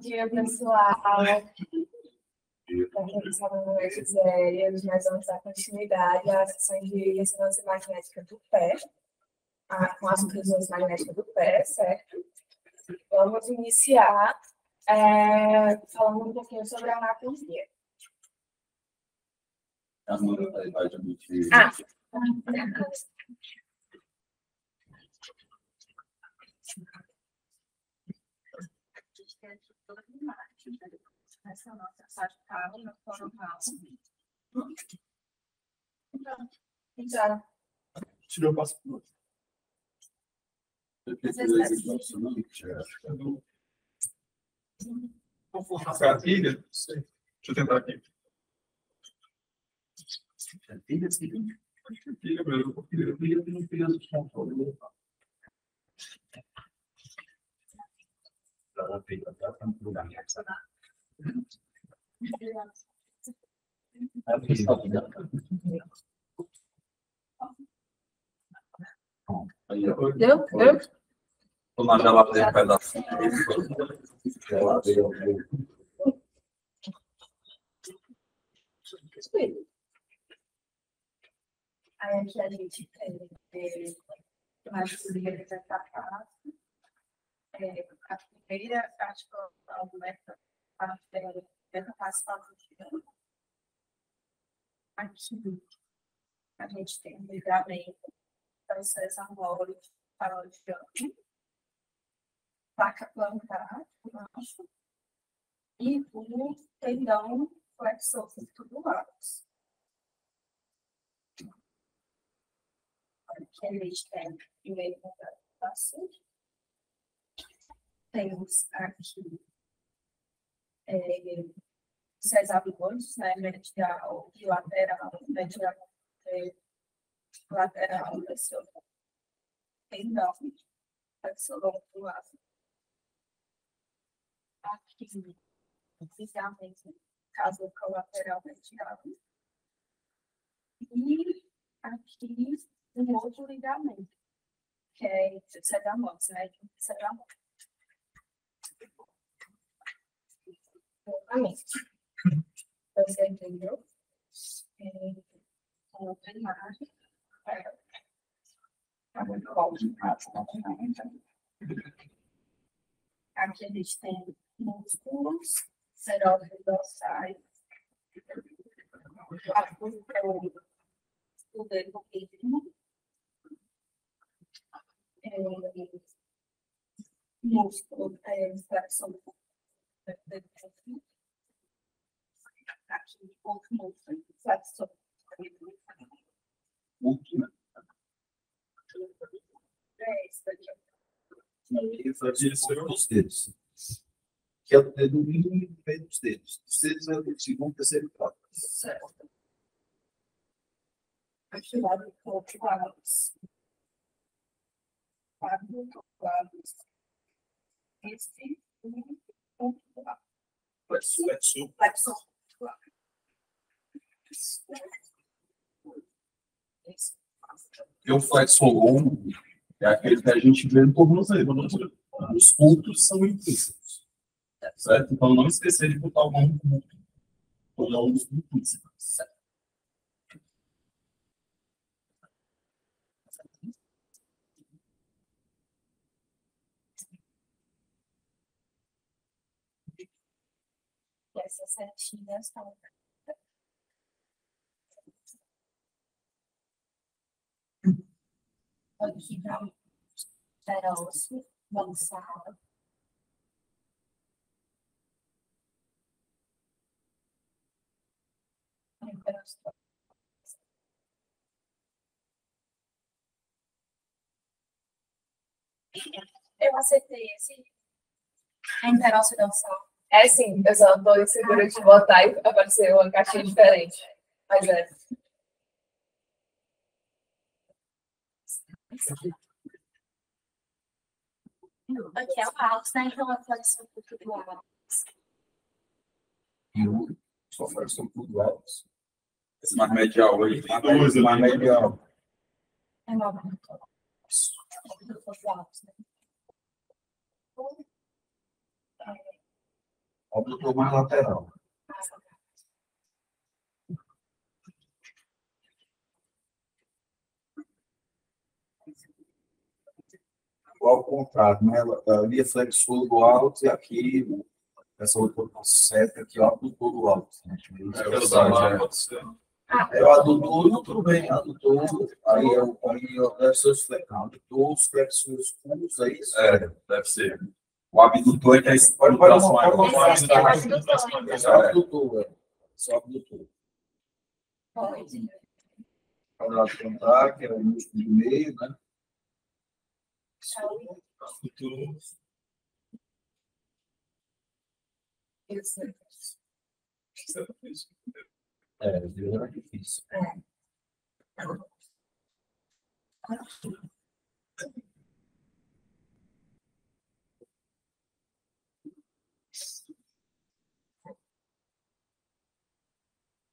dia, pessoal. Para quem sabe, meu nome é Gisele. Hoje nós vamos dar continuidade às sessões de ressonância magnética do pé, com as ressonâncias magnéticas do pé, certo? Vamos iniciar falando um pouquinho sobre a anatomia. Essa é a nossa cervical, no coronal. Já. Tirou o passo. Cartilha? Deixa eu tentar aqui. Cartilha, sim. Cartilha, meu. Cartilha tem um peso de controle. Deu? Vou na geladeira um pedaço. Aí aqui a gente tem mais etapas. A primeira articulação aqui a gente tem um ligamento transversal para o diante, placa plantar e o tendão flexor tubulares. Aqui a gente tem o meio da paciente. Temos aqui os hexagonais, né, medial e lateral, medial lateral, tendão, flexor tubular. Aqui, oficialmente, caso colateral medial. E aqui, um outro ligamento, que é sedamox, né? Sedamox. Você entendeu? Outra imagem. Aqui a gente tem músculos, seróides dorsais, o dedo íntimo, músculo, flexão do dedo íntimo, aqui outro músculo, flexão do dedo íntimo. Isso daqui. Isso é os dedos. Que é o dedo mínimo e o meio dos dedos. Os dedos é o segundo, terceiro e quarto. Certo. Aqui lá do corpo, quadros. Esse ponto lá. Flexor. E o flexor longo é aquele que a gente vê no tornozelo. Os cultos são implícitos. Certo? Então, não esquecer de botar o nome do culto. Ou não dos implícitos. Certo? Essas setinhas estão. Aqui para peróxido, avançado. Eu acertei esse. É interóxido dorsal. É sim, eu só estou insegura de botar e apareceu uma caixinha diferente. Mas é. Aqui é o alto, né? Então a flexão tubular. Só flexão tubular. Esse mais medial aí. Esse mais medial. É nova. Abdutor mais lateral. Ao contrário, né? Ali é flexor do alto e aqui essa outra seta aqui é o adutor do alto. Né? É o adutor, tudo bem, adutor, aí deve ser os flexores curtos, é isso? Deve ser. O abdutor é que é esse. Pode mostrar. Esse é o abdutor, esse é o abdutor. Quadrado contar, que é o músculo do meio, né? É difícil.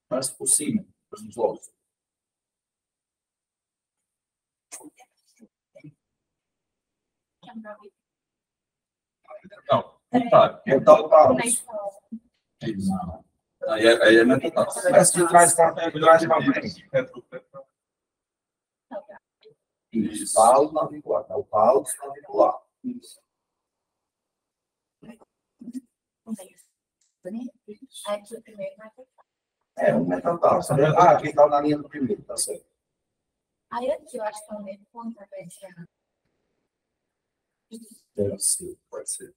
Mas por cima, os ossos. Não, tá. Metatarso. Aí é metatarso. Mas de trás para frente. Isso, talo navicular. É o talo navicular. Isso. Aqui o primeiro vai ter. É um metatarso. Ah, aqui está na linha do primeiro, tá certo. Aí aqui eu acho que é o meio ponto, vai ser. Deve ser. Pode ser.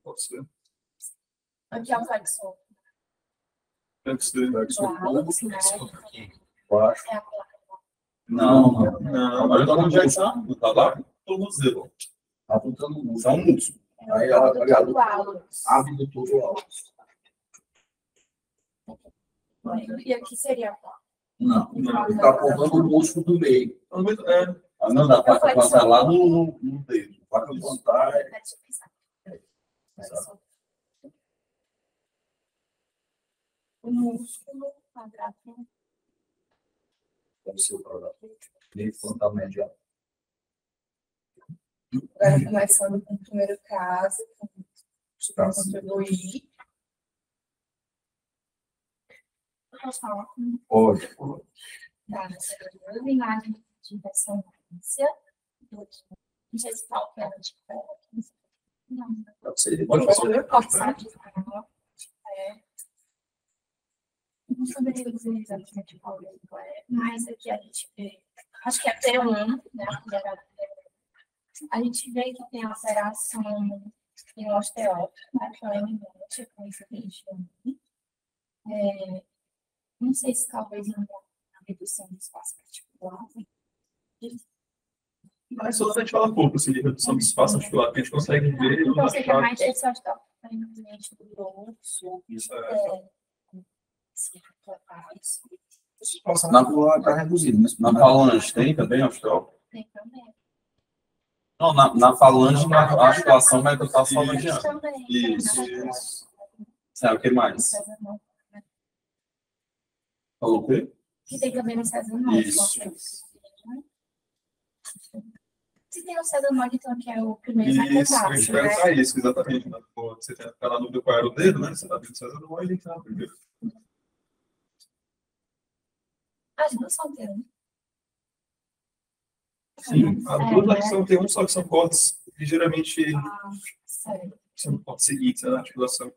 Pode ser. Aqui é o flexor. Deve ser. Baixo. É a placa. Não. Olha da onde é que está. Não está lá? Tornozelo. Está apontando o É um músculo. Aí ela do alto. abdutor do alto. E aqui seria a placa. Não, ele está apontando o músculo do meio. Não, da placa plantar lá no dedo. Placa plantar é. Deixa eu pensar. Exato. O músculo quadrado. Deve ser o quadrado. Meio plantar medial. Agora, começando com o primeiro caso, para contribuir. Posso falar? Pode. Tá, nessa imagem de ressonância. Não sei se está operando de perto. Não. Pode ser. Pode ser. Não saberia dizer exatamente qual é, mas aqui a gente vê, acho que é P1, né? A gente vê que tem alteração em um osteóide, né? Que é o M20, com esse região. Não sei se talvez na redução do espaço articular. Mas só a gente fala pouco assim, de redução do espaço articular, que a gente consegue ver. Então, seria mais esse osteoide do dorso. Isso Espaço articular está reduzido. Na falange tem também, osteóide? Tem também. Não, na falange, a articulação metatarsofalangeana. Também. Isso. Sabe o que mais? Falou o quê? Que tem também no sesamoide. Isso. Se tem o sesamoide, então, que é o primeiro Isso, a gente vai né? entrar isso, exatamente. Né? Pô, você tem aquela dúvida qual era o dedo, né? Você está vendo o sesamoide, então, primeiro. As duas são ter, né? Sim, as duas são tem um, só que são cortes ligeiramente. Sério. Você não pode seguir na articulação.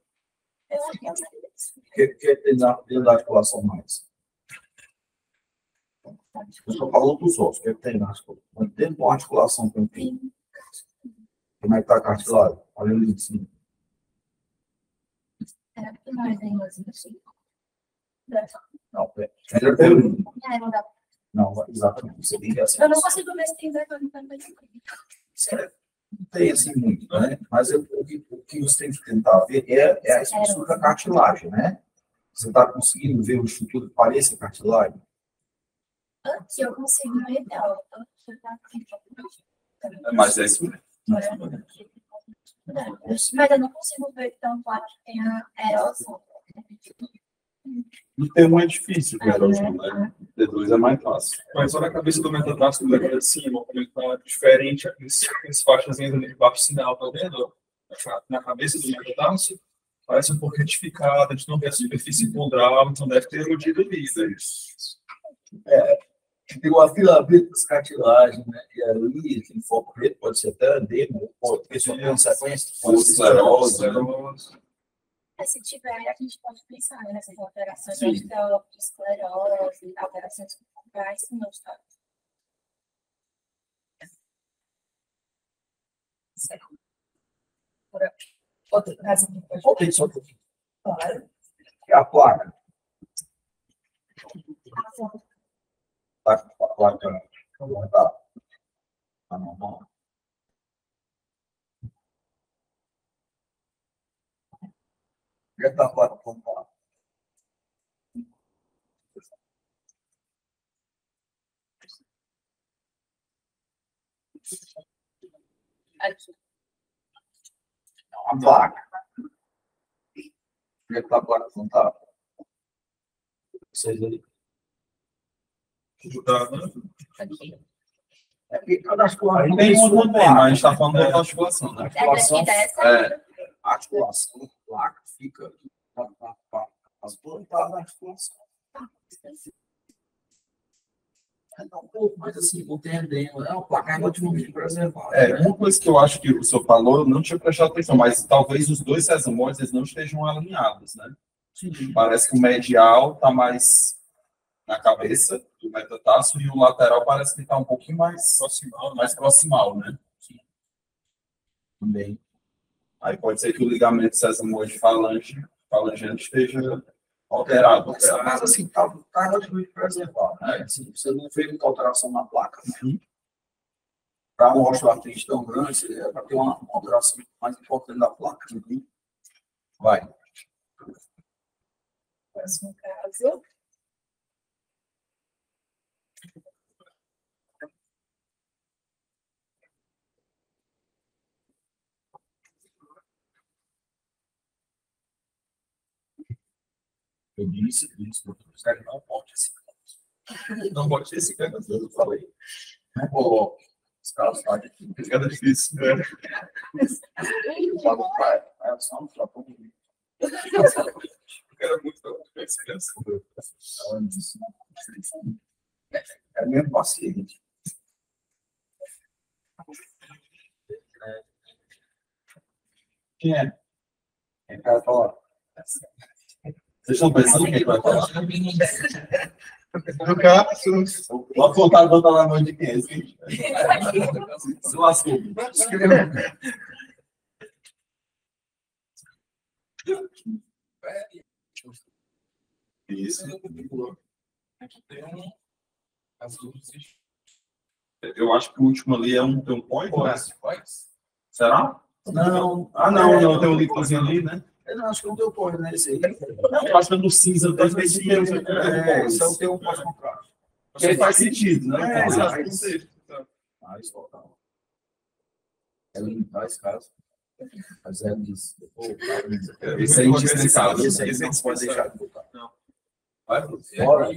Eu acho que é O que tem da articulação mais? Eu estou falando dos ossos. O que tem na articulação? Dentro de uma articulação que eu tenho. Como é que está a cartilagem? Olha ali em cima. Era porque nós temos assim. Não, melhor ter um. Não dá. Não, exatamente. Você tem que assim. Eu não consigo ver se tem vergonha também. Não tem assim muito, né? Mas o que você tem que tentar ver é a estrutura da cartilagem, né? Você está conseguindo ver uma estrutura que pareça cartilagem? Aqui eu consigo ver dela. Mas é isso mesmo. Mas eu não consigo ver tão claro que tem a erosão. No T1 é difícil ver a erosão, né? T2 é mais fácil. Mas olha a cabeça do metatarso da de cima, como ele está diferente, aqueles faixas de baixo sinal, tá vendo? Na cabeça do metatarso, Parece um pouco retificada, a gente não vê a superfície ponderal, então deve ter erodido ali, né? Tem uma filamento das cartilagens, né? E ali, aquele foco preto pode ser até edema, pode ter sua consequência, Ou esclerose, né? Se tiver, a gente pode pensar nessas alterações Sim. de esclerose, alterações corporais, se não está. Outra razão que pode Voltei só um pouquinho. falar. E a placa? A placa não tá normal. Já tá a placa pontual. Aqui. A placa. Já tá a placa pontual. Vocês ali. Aqui. É porque cada articulação Tem sua uma também, placa. mas a gente está falando da articulação, né? Articulação, dessa? a articulação da placa fica as plantadas da articulação. Então, um pouco mais assim, não tem edema. É uma placa relativamente preservada. Uma coisa que eu acho que o senhor falou, eu não tinha prestado atenção, mas talvez os dois sesamoides eles não estejam alinhados, né? Sim. Parece que o medial está mais na cabeça do metatarso e o lateral parece que está um pouquinho mais proximal, né? Sim. Também. Aí pode ser que o ligamento sesamoide falangente esteja alterado. Mas assim, está relativamente preservado. Né? Assim, você não fez muita alteração na placa. Né? Para uma osteoartrite tão grande, é para ter uma alteração mais importante da placa. Vai. Próximo caso. Eu disse, os caras não pode esse caso. Não pode ter esse caso, eu falei. Não coloque. Os caras fazem aqui. Fica difícil, né? Fala, pai, é só um flapão. Era muito experiência. É mesmo paciente. Quem é? É cara fala. Vocês estão pensando quem vai falar? Do Cássio. O apontador está na mão de quem? Se lascou. Isso. Eu acho que o último ali tem um point. Será? Não. Não, tem um líquidozinho ali, né? Eu não acho que não deu porra nesse aí. Não, eu acho que é do cinza, tem esse mesmo. Esse é o teu pós-contrato. Porque aí faz sentido, né? Mas, é limpar esse caso. Mas é isso. Esse é indispensável. Esse aí não pode deixar de botar. Vai, Bora.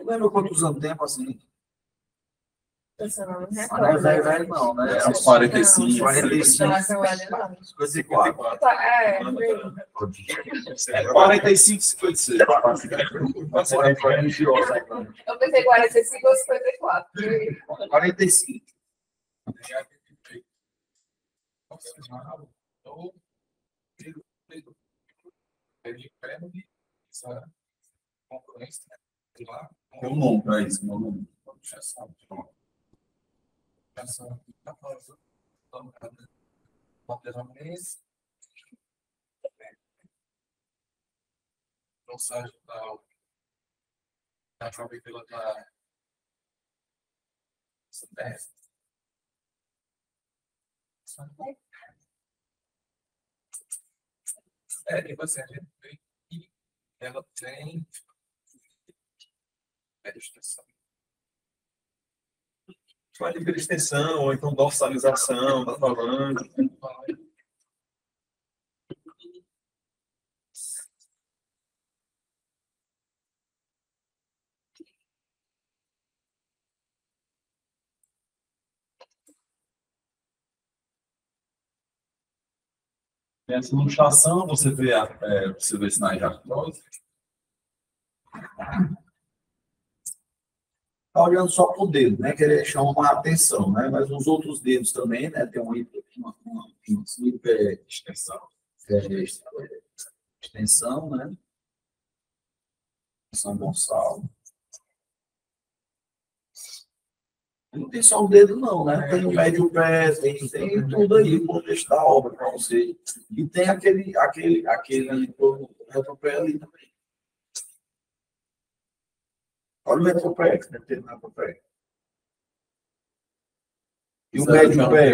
Lembra quantos anos tempo assim? Pensando no Não é velho, não, né? É uns 45. 45. 54. É, 45, 56. eu pensei 45 ou 54. 45. Tem um nome para isso, meu nome. Ela tem uma hiperextensão, ou então dorsalização da falange. Tem essa luxação, você vê sinais de artrose. Está olhando só para o dedo, né? Que ele chama a atenção, né? Mas os outros dedos também, né? Tem uma extensão, né? São Gonçalo. Não tem só o dedo, não, né? Tem o médio pé, tem tudo aí, o contexto da obra para você. E tem aquele retropé ali também. Olha o retropé, que deve ter no retropé. E o médio pé.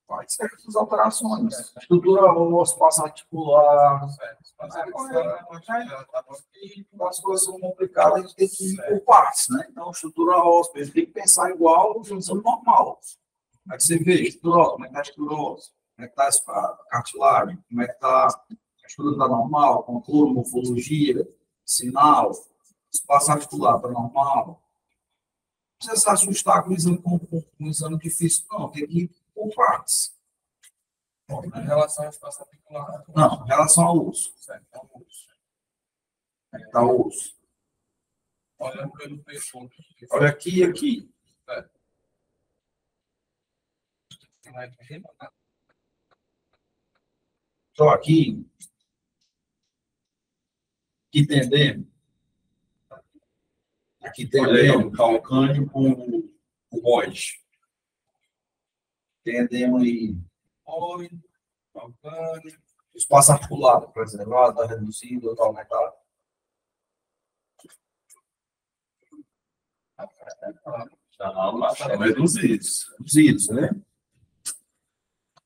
Faz certas alterações. Estrutura óssea, espaço articular. As coisas são complicadas, a gente tem que ir por partes, né? Então, estrutura óssea, a gente tem que pensar igual função normal. Como é que você vê? Estrutura óssea, como é que está a estrutura óssea? Como é que está a cartilagem? Como é que está a estrutura está normal? Contorno, morfologia, sinal, espaço articular está normal. Não precisa se assustar com um exame difícil, não. Tem que ir por partes. Bom, em relação ao espaço articular. Não, em relação ao osso. Certo, ao osso. Está o osso. Olhando pelo pescoço. Olha aqui e aqui. Só aqui. Aqui tendendo. Aqui Olha aí, tendendo. o calcâneo com o bode. Tendemos aí. Oi, calcâneo. Espaço articulado, por exemplo, está reduzido ou está aumentado. Está reduzidos. Reduzidos, né?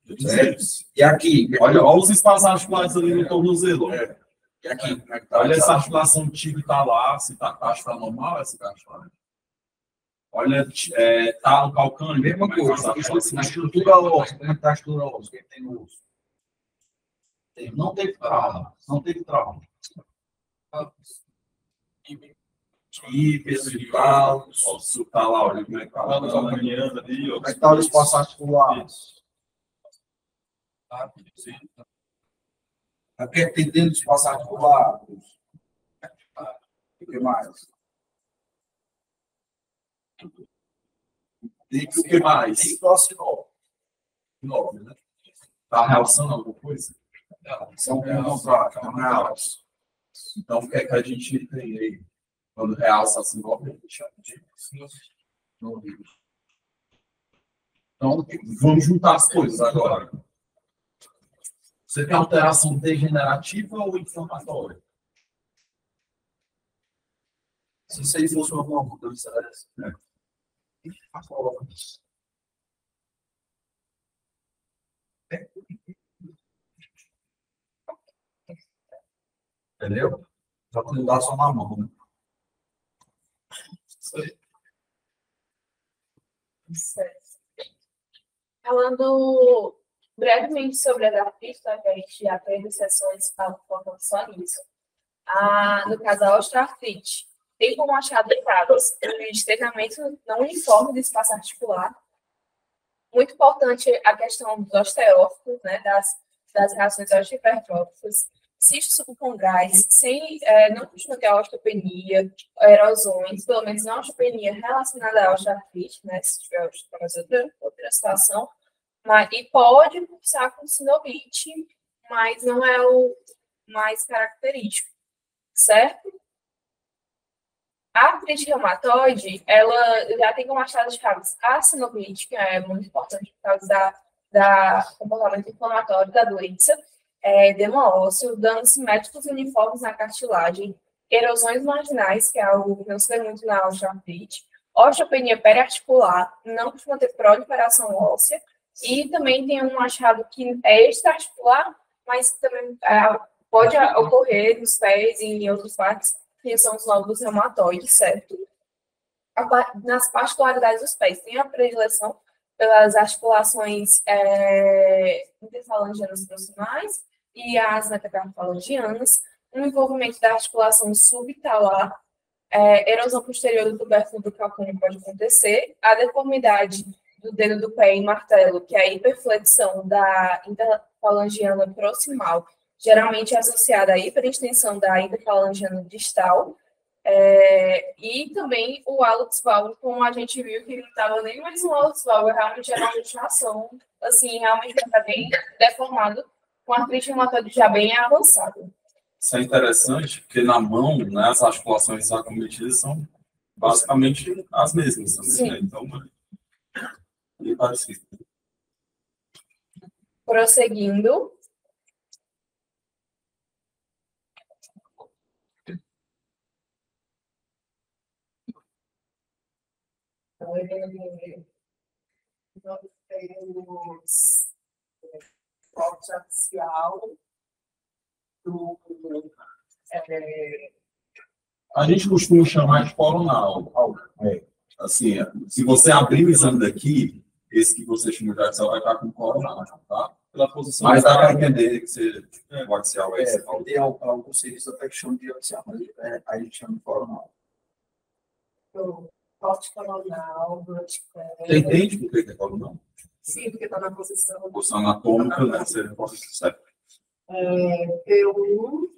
Reduzidos. E aqui? Olha os espaços articulares ali no tornozelo. E aqui? Como é que tá? Olha essa articulação do tibio está lá, se está normal, essa articulação. Olha, tá o calcâneo. Mesma coisa. Na estrutura óssea, como é que está a estrutura óssea? Quem tem no osso? Não teve trauma. Não teve trauma. E pessoal, Se tá lá, olha como é que está. Vamos caminhando ali. como é que está o espaço articular? É porque tem dentro do espaço articular. O que mais? O que mais? Tem próximo. Né? Está relacionando alguma coisa? São contrários. Então, o que é que a gente tem aí? Quando realça assim, então, vamos juntar as coisas agora. Você tem alteração degenerativa ou inflamatória? Se isso aí fosse uma mudança, entendeu? Só que não dá só na mão, né? Certo. Falando brevemente sobre a artrite, que a gente já teve sessões falando só nisso. No caso, a osteoartrite tem como achado casos de estreitamento não uniforme do espaço articular. Muito importante a questão dos osteófilos, né, das reações osteohipertróficas, cistos subcondrais, não costuma ter osteopenia, erosões, pelo menos não osteopenia relacionada à osteoartrite, né, se tiver osteoporose outra situação, e pode cursar com sinovite, mas não é o mais característico, certo? A artrite reumatoide, ela já tem como achado de casos a sinovite, que é muito importante por causa da comportamento inflamatório da doença, edema ósseo, danos simétricos uniformes na cartilagem, erosões marginais, que é algo que não se vê muito na osteoartrite, osteopenia periarticular, não costuma ter proliferação óssea, e também tem um achado que é extraarticular, mas também pode ocorrer nos pés e em outras partes, que são os nódulos reumatoides, certo? Nas particularidades dos pés, tem a predileção pelas articulações interfalangianas proximais e as metacarpofalangianas, um envolvimento da articulação subtalar, erosão posterior do tubérculo do calcâneo pode acontecer, a deformidade do dedo do pé em martelo, que é a hiperflexão da interfalangiana proximal, geralmente é associada à hiperextensão da interfalangiana distal, e também o hálux valgus, como a gente viu que não estava nem mais um hálux valgus, realmente era uma mutilação, assim, realmente está bem deformado, com artrite reumatoide já bem avançada. Isso é interessante, porque na mão, né, as articulações acometidas são basicamente as mesmas também, né? Então, é parecido. Prosseguindo. Nós temos corte axial do A gente costuma chamar de coronal. Assim, se você abrir o exame daqui, esse que você chama de axial vai estar com coronal, tá? Pela posição. Mas dá para entender que o axial é esse. Tem alguns serviços até que chamam de axial, mas a gente chama de coronal. corte coronal, Você entende por que é coronal? sim, porque está na posição. Posição anatômica, né? Você pode certo. P1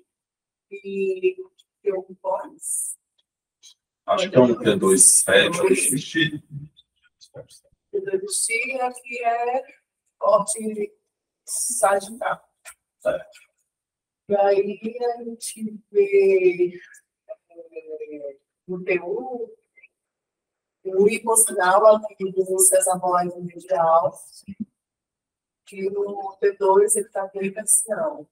e P1 pós. Acho que é um P2 fat, P2 vestido, aqui é corte sagital. certo. E aí a gente vê no P1 o hipossinal aqui do sesamoide medial, que no P2 ele está com hipersinal.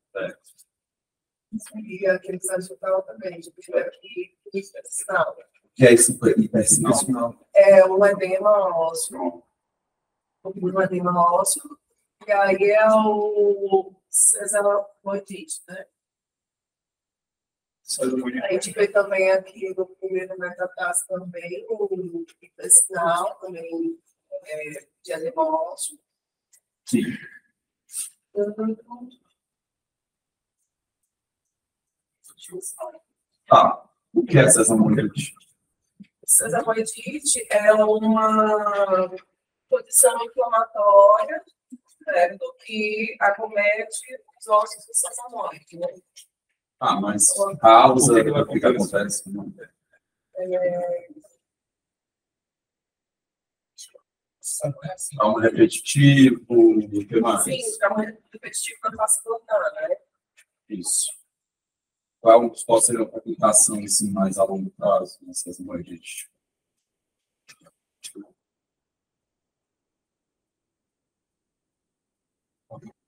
E aquele sagital também, de aqui, hipersinal. Que é esse hipersinal? É o edema ósseo. O edema ósseo. E aí é o sesamoidite, né? A gente vê também aqui no primeiro metatarso também o intestinal, também de edema ósseo. Sim. Tá. O que é sesamoidite? Sesamoidite é uma condição inflamatória, certo, que acomete os ossos do sesamoide, né? Ah, mas causa, o que acontece? Trauma repetitivo, o que mais? Sim, trauma repetitivo da face plantar, né? Isso. Qual pode ser a complicação assim, mais a longo prazo nessas hemorragias?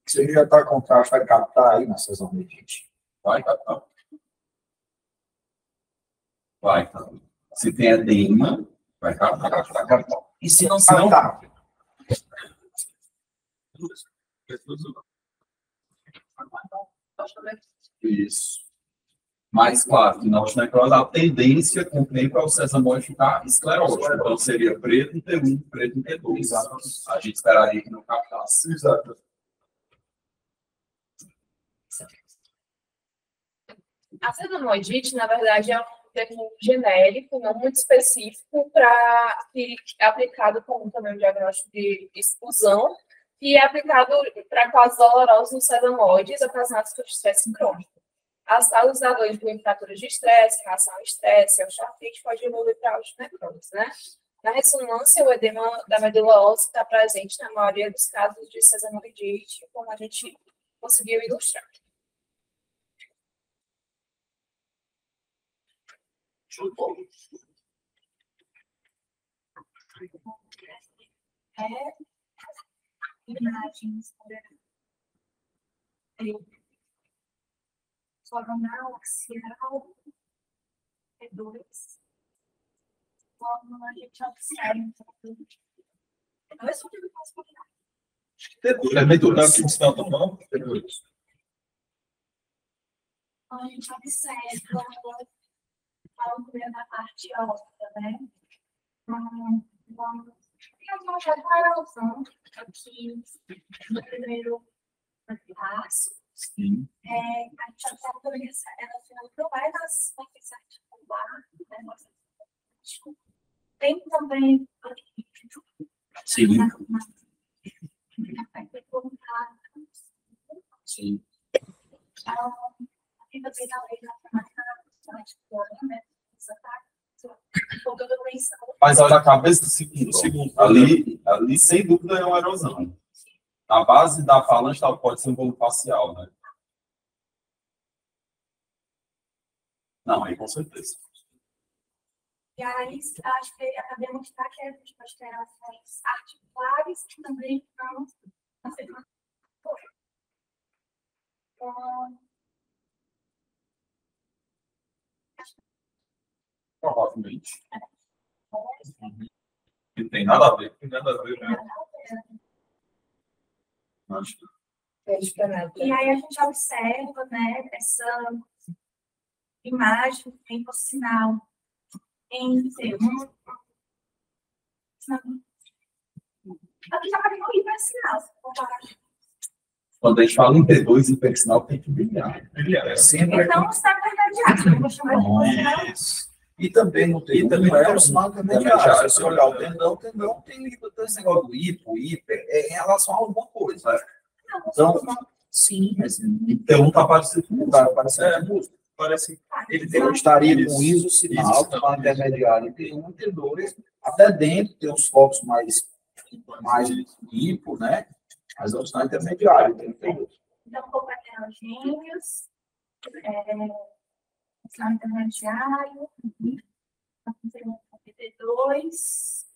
Você já está com taxa, vai captar aí na sesonalidade. Vai captar. Vai, tá. Se tem edema, vai captar. E se não captar? Isso. Mas, claro, que na osteonecrose a tendência com o tempo é o sesamoide ficar esclerótico. Então, seria preto em T1, preto em T2. Exato. A gente esperaria que não captasse. Exato. A sesamoidite, na verdade, é um termo genérico, não muito específico, para que é aplicado como também um diagnóstico de exclusão, e é aplicado para casos dolorosos nos sesamoides ocasionados por estresse crônico. As causadores de fraturas de estresse, reação ao estresse, osteoartrite, pode evoluir para osteonecrose, né? Na ressonância, o edema da medula óssea está presente na maioria dos casos de sesamoidite, como a gente conseguiu ilustrar. Imagens coronal, axial, P2. Como a gente observa. É medula que você está tomando? A gente observa a altura da parte óssea, né? Tem uma separação aqui no primeiro passo. Sim. A gente observa também essa relação não vai na superfície articular, né? Tem também Sim. Sim. Mas olha a cabeça do segundo. Ali, sem dúvida, é uma erosão. Na base da avalanche pode ser um bolo parcial, né? Não, aí com certeza. E aí, acho que a demonstrar que a gente pode ter relações articulares que também não ser Provavelmente. Não tem nada a ver. Tem nada a ver, né? Acho que E aí a gente observa, né, essa imagem em por sinal entre aqui já vai ter um sinal. quando a gente fala em T2 e hipersinal, tem que brilhar. Sempre Então, o sinal intermediário, eu vou chamar de por sinal. isso. E também não tem, não é o sinal intermediário. Se você olhar o tendão tem esse negócio do hiper, é em relação a alguma coisa. Então, sim, mas Então, está parecendo com Parece eu estaria com ISO sinal, com a intermediária em T1 e T2, até dentro tem os focos mais hipo, né? Mas é o sinal intermediário. Então, compartilhar gêmeos, sinal intermediário, PT2,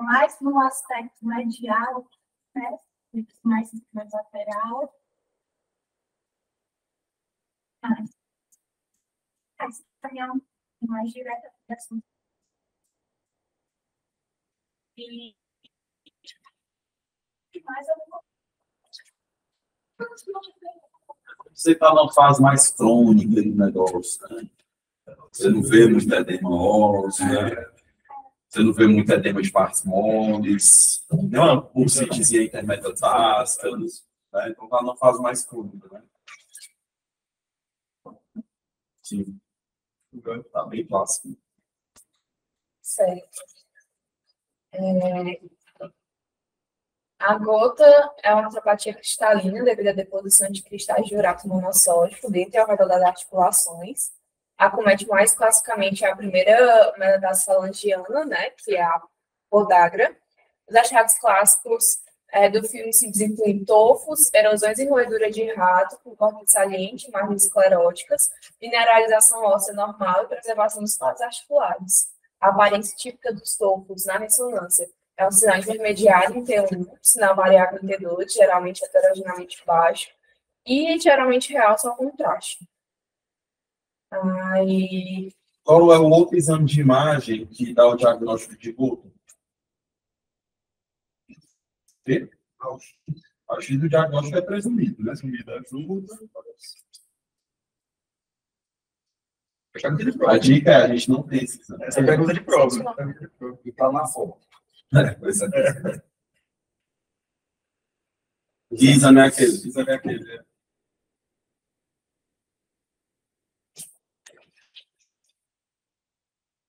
mais no aspecto medial, né? Mais lateral. Essa também é mais direta do assunto. E mais alguma Você está numa fase mais crônica do negócio, né? Você não vê muito edema ósseo, né? Você não vê muito edema de partes moles, nem uma bursitezinha intermetatásica, né? Então está numa fase mais crônica, né? Sim. Está bem clássico. Certo. A gota é uma artropatia cristalina devido à deposição de cristais de urato monossódico dentro e ao redor das articulações. Acomete mais classicamente a primeira metástase falangiana, né, que é a podagra. Os achados clássicos do filme se incluem tofos, erosões e roedura de rato, com corte saliente, margens escleróticas, mineralização óssea normal e preservação dos fatos articulares. A aparência típica dos tofos na ressonância é um sinal intermediário em T1, sinal variável em T2, geralmente heterogeneamente baixo, e geralmente realça o contraste. Aí... Qual é o outro exame de imagem que dá o diagnóstico de gota? A X do diagnóstico é presumido, né? A dica é a gente não tem esse exame. Essa é a pergunta de prova. E está na foto. Pois é. Que exame é aquele? Que exame é aquele?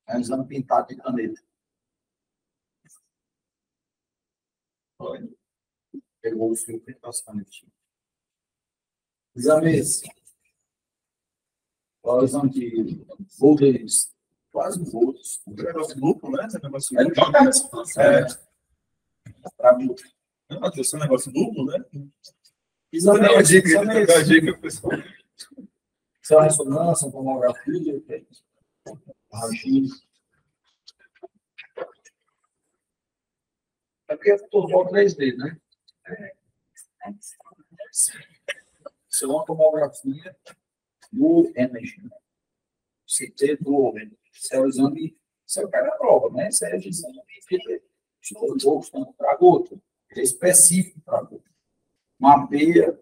É um exame pintado de caneta. Olha. Pegou o fio e pintou as canetinhas. Exame esse. Qual é o exame de volts? Quase volts. O negócio duplo, né? Esse negócio É duplo. Para mim. Não, tem esse negócio duplo, né? Exame Dá uma esse. dica, Exame dá uma esse. dica, pessoal. Isso é uma ressonância, uma tomografia, raio-x. É porque é turbol 3D, né? Isso é uma tomografia do Energy. CT do Energy. Isso é o exame, isso é o cara prova, né? Isso é o exame de estudo para gota. É específico para gota. Mapeia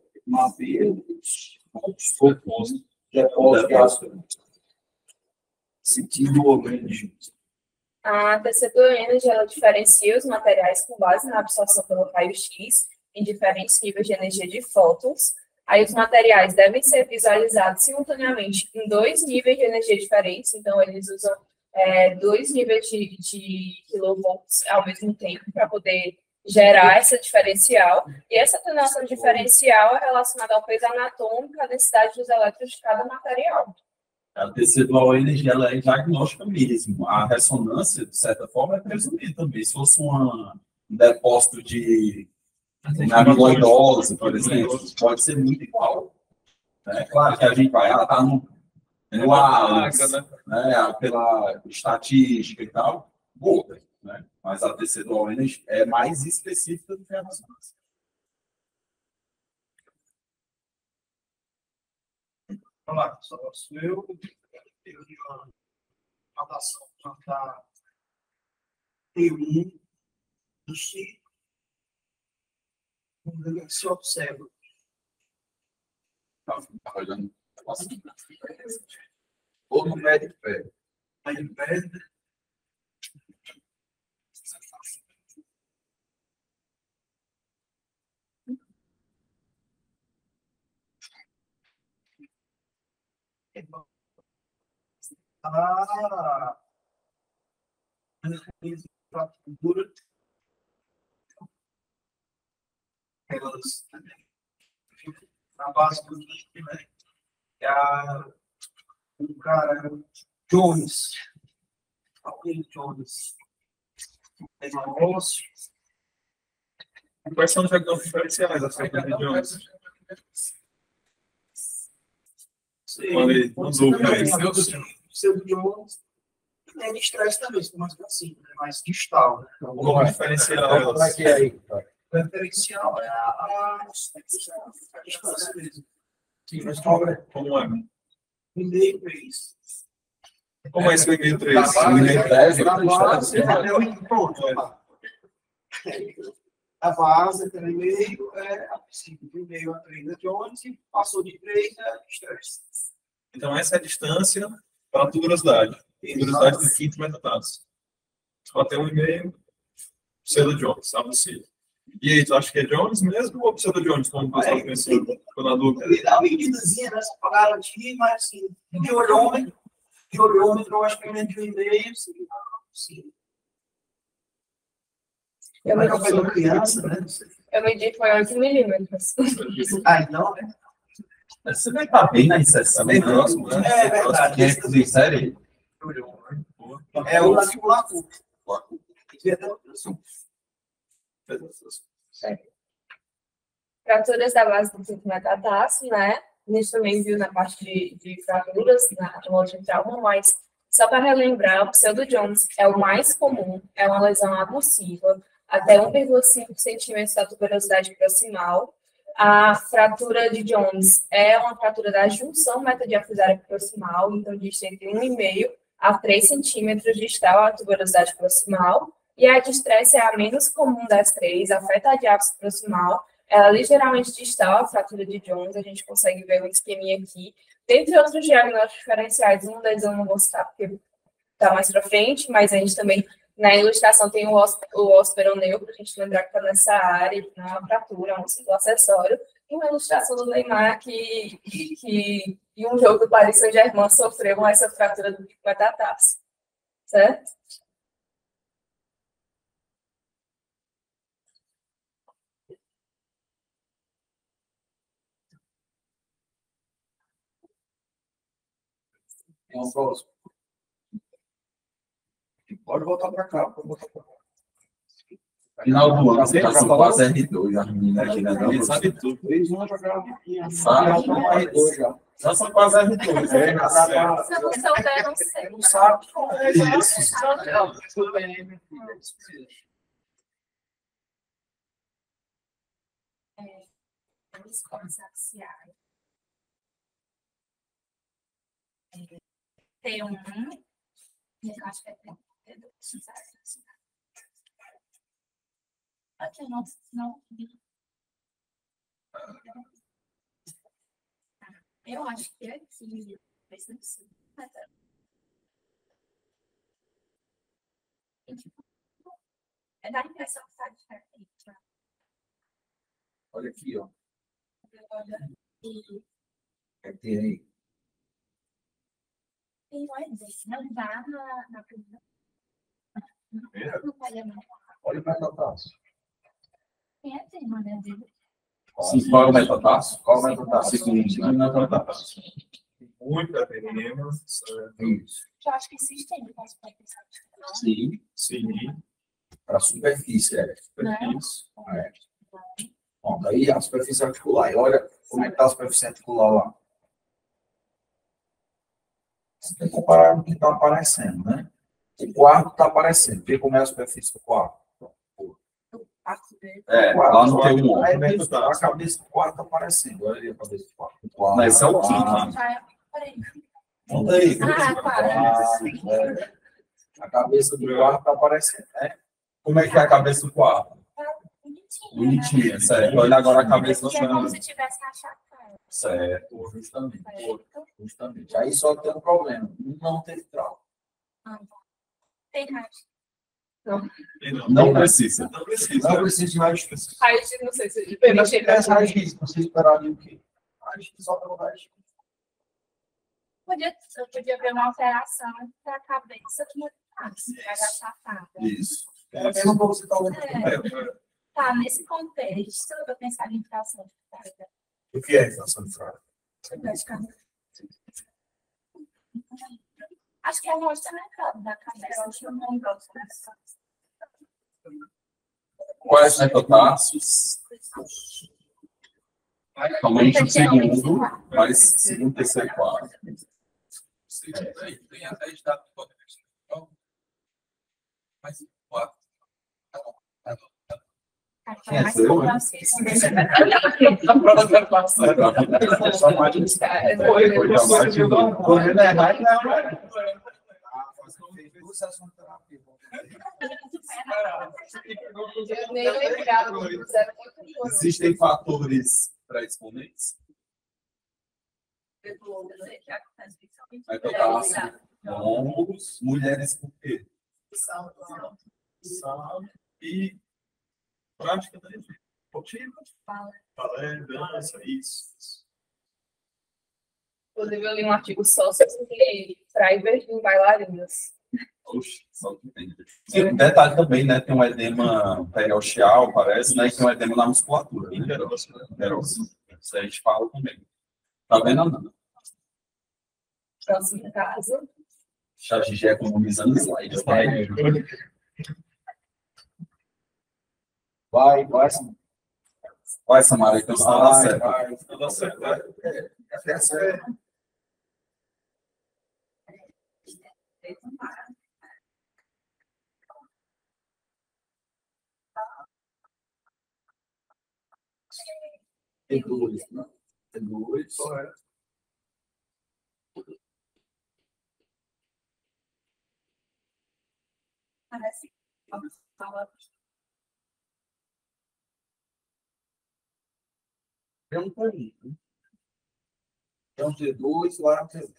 os focos, depósito, CT do Energy. A TC2 ela diferencia os materiais com base na absorção pelo raio-x em diferentes níveis de energia de fótons. Aí os materiais devem ser visualizados simultaneamente em 2 níveis de energia diferentes, então eles usam dois níveis de kilovolts ao mesmo tempo para poder gerar essa diferencial. E essa atenuação diferencial é relacionada ao peso anatômico, à densidade dos elétrons de cada material. A tecidual energia ela é diagnóstica mesmo. A ressonância, de certa forma, é presumir também. Se fosse um depósito de amiloidose, por exemplo, pode ser muito igual. É claro que a gente vai, ela está no ALS, né, pela estatística e tal, muda, né? Mas a tecidual energia é mais específica do que a ressonância. Vamos lá, só se eu de uma notação para T1 do C, se observa. Tá olhando. Ou no médio pé. Médio pé. Fratura. Elas na base do líquido, né? O cara Jones. Alguém Jones. Tem um osso. Quais são os diagnósticos diferenciais da fratura de Jones? Seu Jones é de estresse também, mas assim, é mais distal. Né? Como diferencial Como é elas? que é aí? O diferencial é a distância mesmo. Sim, mas Como é? e-mail 3. Como é esse e-mail 3? A base pelo e-mail é a princípio do e-mail a 3 da Jones e passou de 3 a estresse. Então, essa é a distância para a tuberosidade. Tuberosidade do quinto metatarso. Só tem um e-mail, pseudo-Jones, tá possível. E aí, tu acha que é Jones mesmo ou pseudo-Jones, como você está pensando? Ficou na dúvida? Ele dá uma medidazinha nessa garantia, mas assim, de olhômetro, eu acho que é entre o e-mail, sim. Eu Mas não foi criança, né? Eu medi foi 8 milímetros. Então, né? Você vai estar bem na inserção, bem próximo, né? É verdade. De série. É o lacu. Fraturas da base do quinto metatarso, né? A gente também viu na parte de fraturas, na atuologia de trauma, mas só para relembrar, o pseudo-Jones é o mais comum, é uma lesão abusiva, até 1,5 centímetros da tuberosidade proximal. A fratura de Jones é uma fratura da junção metadiafisária proximal, então diz entre 1,5 a 3 centímetros distal a tuberosidade proximal, e a de estresse é a menos comum das três, afeta a diáfise proximal, ela é ligeiramente distal, a fratura de Jones, a gente consegue ver o esqueminha aqui. Dentre outros diagnósticos diferenciais, um deles eu não vou citar porque está mais para frente, mas a gente também, na ilustração, tem o osso peroneu, para a gente lembrar que está nessa área, que não é uma fratura, é um ciclo acessório, e uma ilustração do Neymar que em um jogo do Paris Saint-Germain sofreu essa fratura do metatarso, certo? Tem um próximo. Pode voltar para cá. Final do ano, você já são quase R2, as meninas aqui, né? Não, sabe tudo. Eles vão jogar Sabe? R2 já. Já são quase R2. Se eu não souber, não sei. Não sabe? Escolas axiais. T1, eu acho que é T2, aqui eu não vi. Eu acho que é aqui. É da impressão que está diferente. Olha aqui, ó. E Tem aí. Tem mais esse, não dá na primeira. Não pode mais. Olha o metatarso. Quem é tem, né? Sim, qual é o metatarso? Qual o metatarso? Segundo metatarso. Muito atenema. Isso. Eu acho que sistema pode pensar. Sim. Sim. Para a superfície, Isso. Pronto, aí a superfície articular. E olha como é que está a superfície articular lá. Você tem que comparar com o que está aparecendo, né? O quarto está aparecendo. Vê como é a superfície do quarto. Lá não tem um Aí outro. a cabeça do quarto está aparecendo. Olha ali a cabeça do quarto. Mas esse é o quinto. Peraí. Conta aí. Para. A cabeça do quarto está aparecendo, né? Como é que é a cabeça do quarto? Bonitinho. Bonitinha, certo. Olha agora a cabeça do É como chão. se tivesse achatado. Certo. Justamente. Aí só tem um problema. Não teve trauma. Tem raiz. Não precisa. Não precisa. Não precisa de mais difícil. Raiz, não sei se Mas se tivesse raiz, você esperaria o quê? Raiz só pelo raiz. Eu podia ver uma alteração para a cabeça que não é achatada. Isso. É mesmo para você estar olhando. Tá, nesse contexto, eu vou pensar em inflação de carga. O que é inflação de fraca? Acho que é mostramento da cabeça. Acho que eu não gosto dessa. Quais metatarsos? Somente o segundo, mas segundo, terceiro e quarto. Tem até estado de potencial. Mas o quarto. Quem é Mais seu, com né? francês. A prova vai passar. nem lembrava. Fizeram muito coisa. Existem fatores pré-exponentes? Metatarso, longos, mulheres por quê? E prática da esportiva. Balé, dança, isso. Inclusive, eu li um artigo só sobre drivers em bailarinas. Oxe, só o que tem. Sim, um detalhe também, né? Tem um edema periosteal, parece, né? E tem um edema na musculatura. Né? Interose. Isso aí a gente fala também. Tá vendo, Ana? Então, assim, no caso, Já Gigi economizando slides. Vai. Vai, Samara, então você tá certo. Tá certo, né? Até certo. Tem dois, né? Tem dois. Parece. Tem um caminho. Tem um T2, lá é um T1.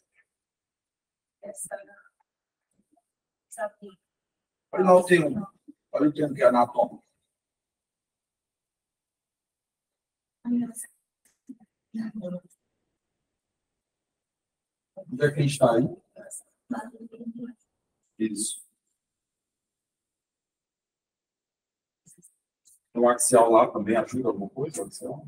Olha lá o T1. Olha o T1 que é anatômico. Onde é que a gente está aí? Isso. O axial lá também ajuda alguma coisa? O axial?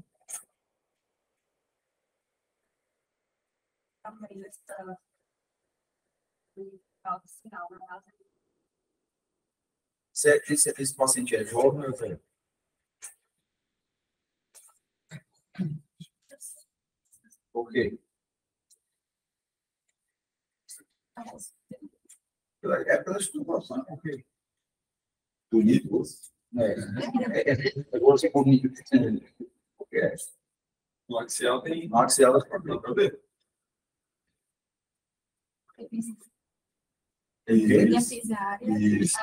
Esse paciente é jovem ou velho? Por quê? É pela estruturação, porque Bonito, você. é gosto bonito. Porque é. No axial tem. No axial das Dá propriedades. pra ver. Minha Isso. cesárea. Isso.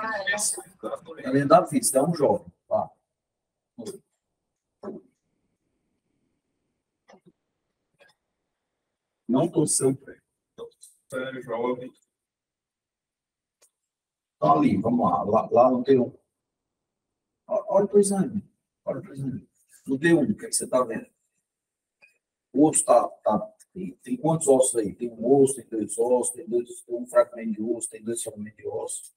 Além da vista, é um jovem. Tá? Não torceu o pé. É, jovem. Então, ali, vamos lá. Lá no T1. Olha para o exame. Olha para o exame. No T1, o que, é que você está vendo? O outro está Tem quantos ossos aí? Tem um osso, tem dois ossos, tem um fragmento de osso, tem dois fragmentos de osso.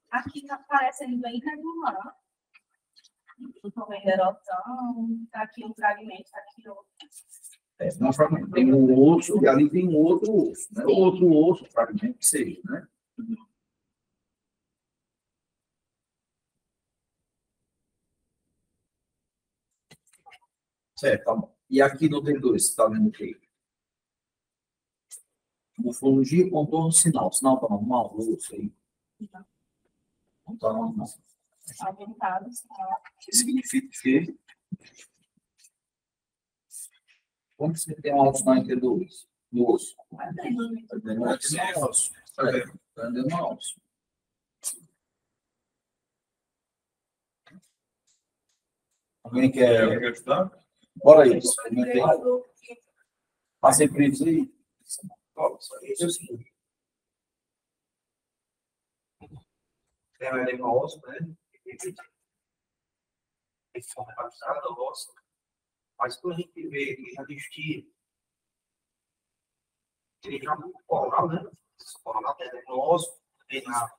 Aqui tá parecendo bem regular. Tô vendo erosão, tá aqui um fragmento, tá aqui outro. Não, fragmento. Tem um osso e ali tem um outro osso. Né? Outro osso, fragmento que seja, né? Certo, tá bom. E aqui no T2, você está vendo o quê? Morfologia, contorno, sinal. Sinal está normal? Isso aí. Não está normal. Aumentado, Que significa que como você tem um alto na T2? No osso. Está dando no osso. Está dando no osso. Alguém quer ajudar? Bora aí. Passei por isso aí. Tem um edema-osso, né? Eles são passados ao osso. Mas quando a gente vê que já existia, ele já é coral, né? Coral é edema-osso, tem na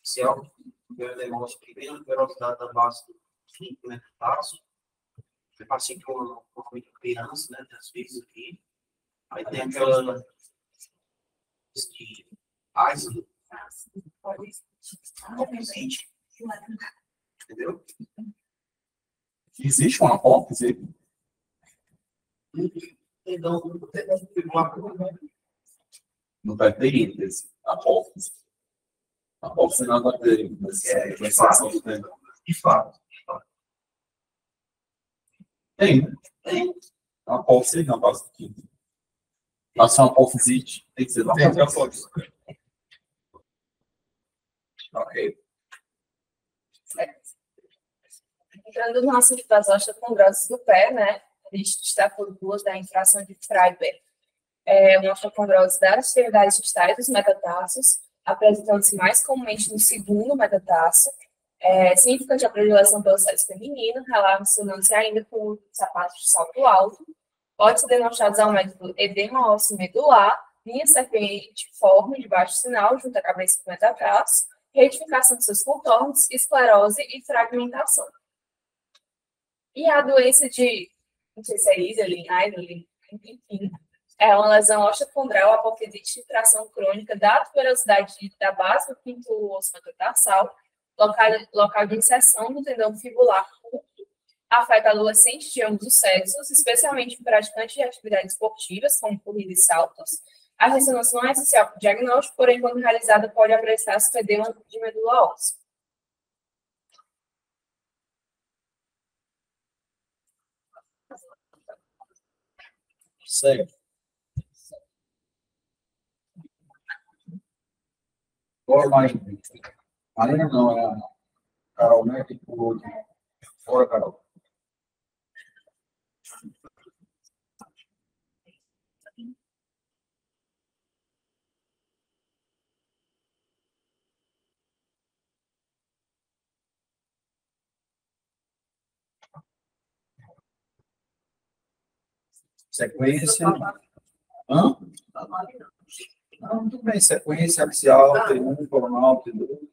céu, tem o edema-osso que vem na velocidade da base do 5 metros. Eu passei por uma criança, né? Às vezes aqui. Aí tem aquela. Ácido. Entendeu? Existe uma apófise? Então, No bacterídeos, apófise. Apófise na bactéria. De fato. Tem. Uma apófise na base aqui. Passa uma apófisite. Tem que ser uma apófise. Ok. Entrando no assunto das osteocondroses do pé, né? A gente destacou duas da infração de Freiberg. Uma osteocondrose das extremidades distais dos metatarsos, apresentando-se mais comumente no segundo metatarso, significante a predileção pelo sexo feminino, relacionando-se ainda com sapatos de salto alto. Pode ser demonstrado ao método edema ósseo medular, linha serpentiforme de baixo sinal junto à cabeça do metatarso, retificação de seus contornos, esclerose e fragmentação. E a doença de, não sei se é Idling, enfim, é uma lesão osteocondral, apofisite de tração crônica da tuberosidade da base do quinto osso metatarsal, local de inserção do tendão fibular curto, afeta adolescentes de ambos os sexos, especialmente em praticantes de atividades esportivas, como corrida e saltos. A ressonância não é essencial para o diagnóstico, porém, quando realizada, pode apresentar edema de medula óssea. Segue. Bora mais. Marina não, é a Carol, né? Que pulou aqui. Bora, Carol. Sequência. Hã? Não, tudo bem. Sequência axial, T1, coronal, T2.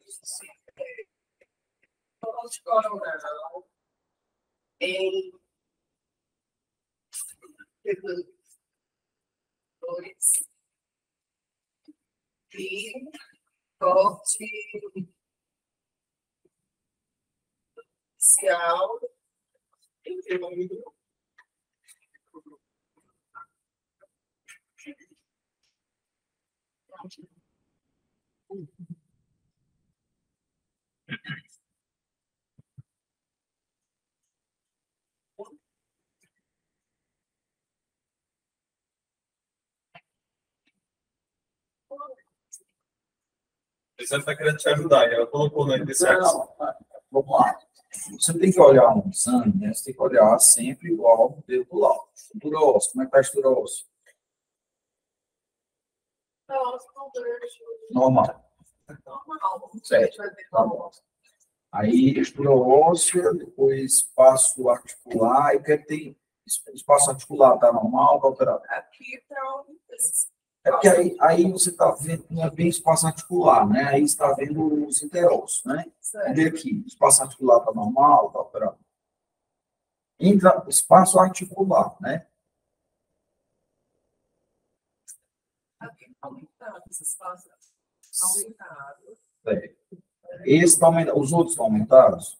Corte axial. Você está querendo te ajudar, e ela colocou no IPCX. Vamos lá. Você tem que olhar um sangue, né? Você tem que olhar sempre o alvo do dedo lá. Estrutura óssea. Como é que está a estrutura óssea? Normal. Normal. Certo. Tá bom. Aí, estrutura óssea, depois espaço articular, e o que é que tem? Espaço articular está normal, tá alterado? Aqui estão esses. É porque aí você está vendo, não é bem espaço articular, né? Aí você está vendo os interossos, né? Vê aqui, espaço articular está normal, está alterado. Entra espaço articular, né? Aqui está aumentando esse espaço. Aumentado. É. Esse tá aumentado, os outros estão aumentados?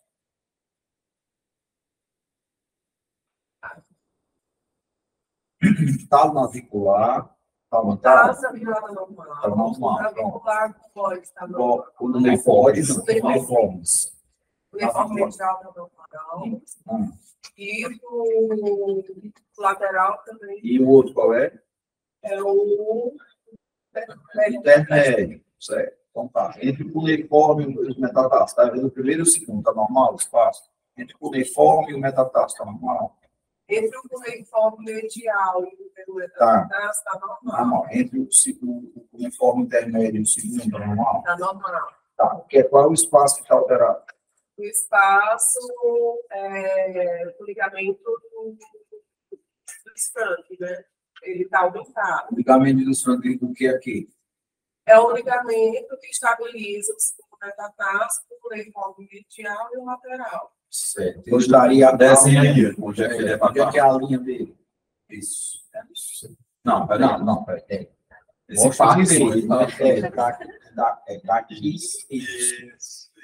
Tá navicular, tá aumentado? Casa virada normal. Tá normal. Navicular pode estar Bom, normal. o não pode, não. Uniformes. Uniforme medial está normal. Hum. E o lateral também E o outro qual é? é o Intermédio. Certo. Então tá. Entre o cuneiforme e o metatarso, tá vendo? O primeiro e o segundo, tá normal o espaço? Entre o cuneiforme e o metatarso, tá normal? Entre o cuneiforme medial e o Tá. metatarso está normal. Normal. Entre o cuneiforme intermédio e o segundo, tá normal? Está normal. Tá. Qual é o espaço que está alterado? O espaço o ligamento do esfranque, né? Ele está aumentado. O ligamento do esfranco do que aqui? É o ligamento que estabiliza o segundo metatarso, o cuneiforme medial e o lateral. Certo. Eu estaria Descem aí, onde é que ele é onde é que é a linha dele? Isso. Não, não. Esse Mostra passo direito, aí, daqui. Isso.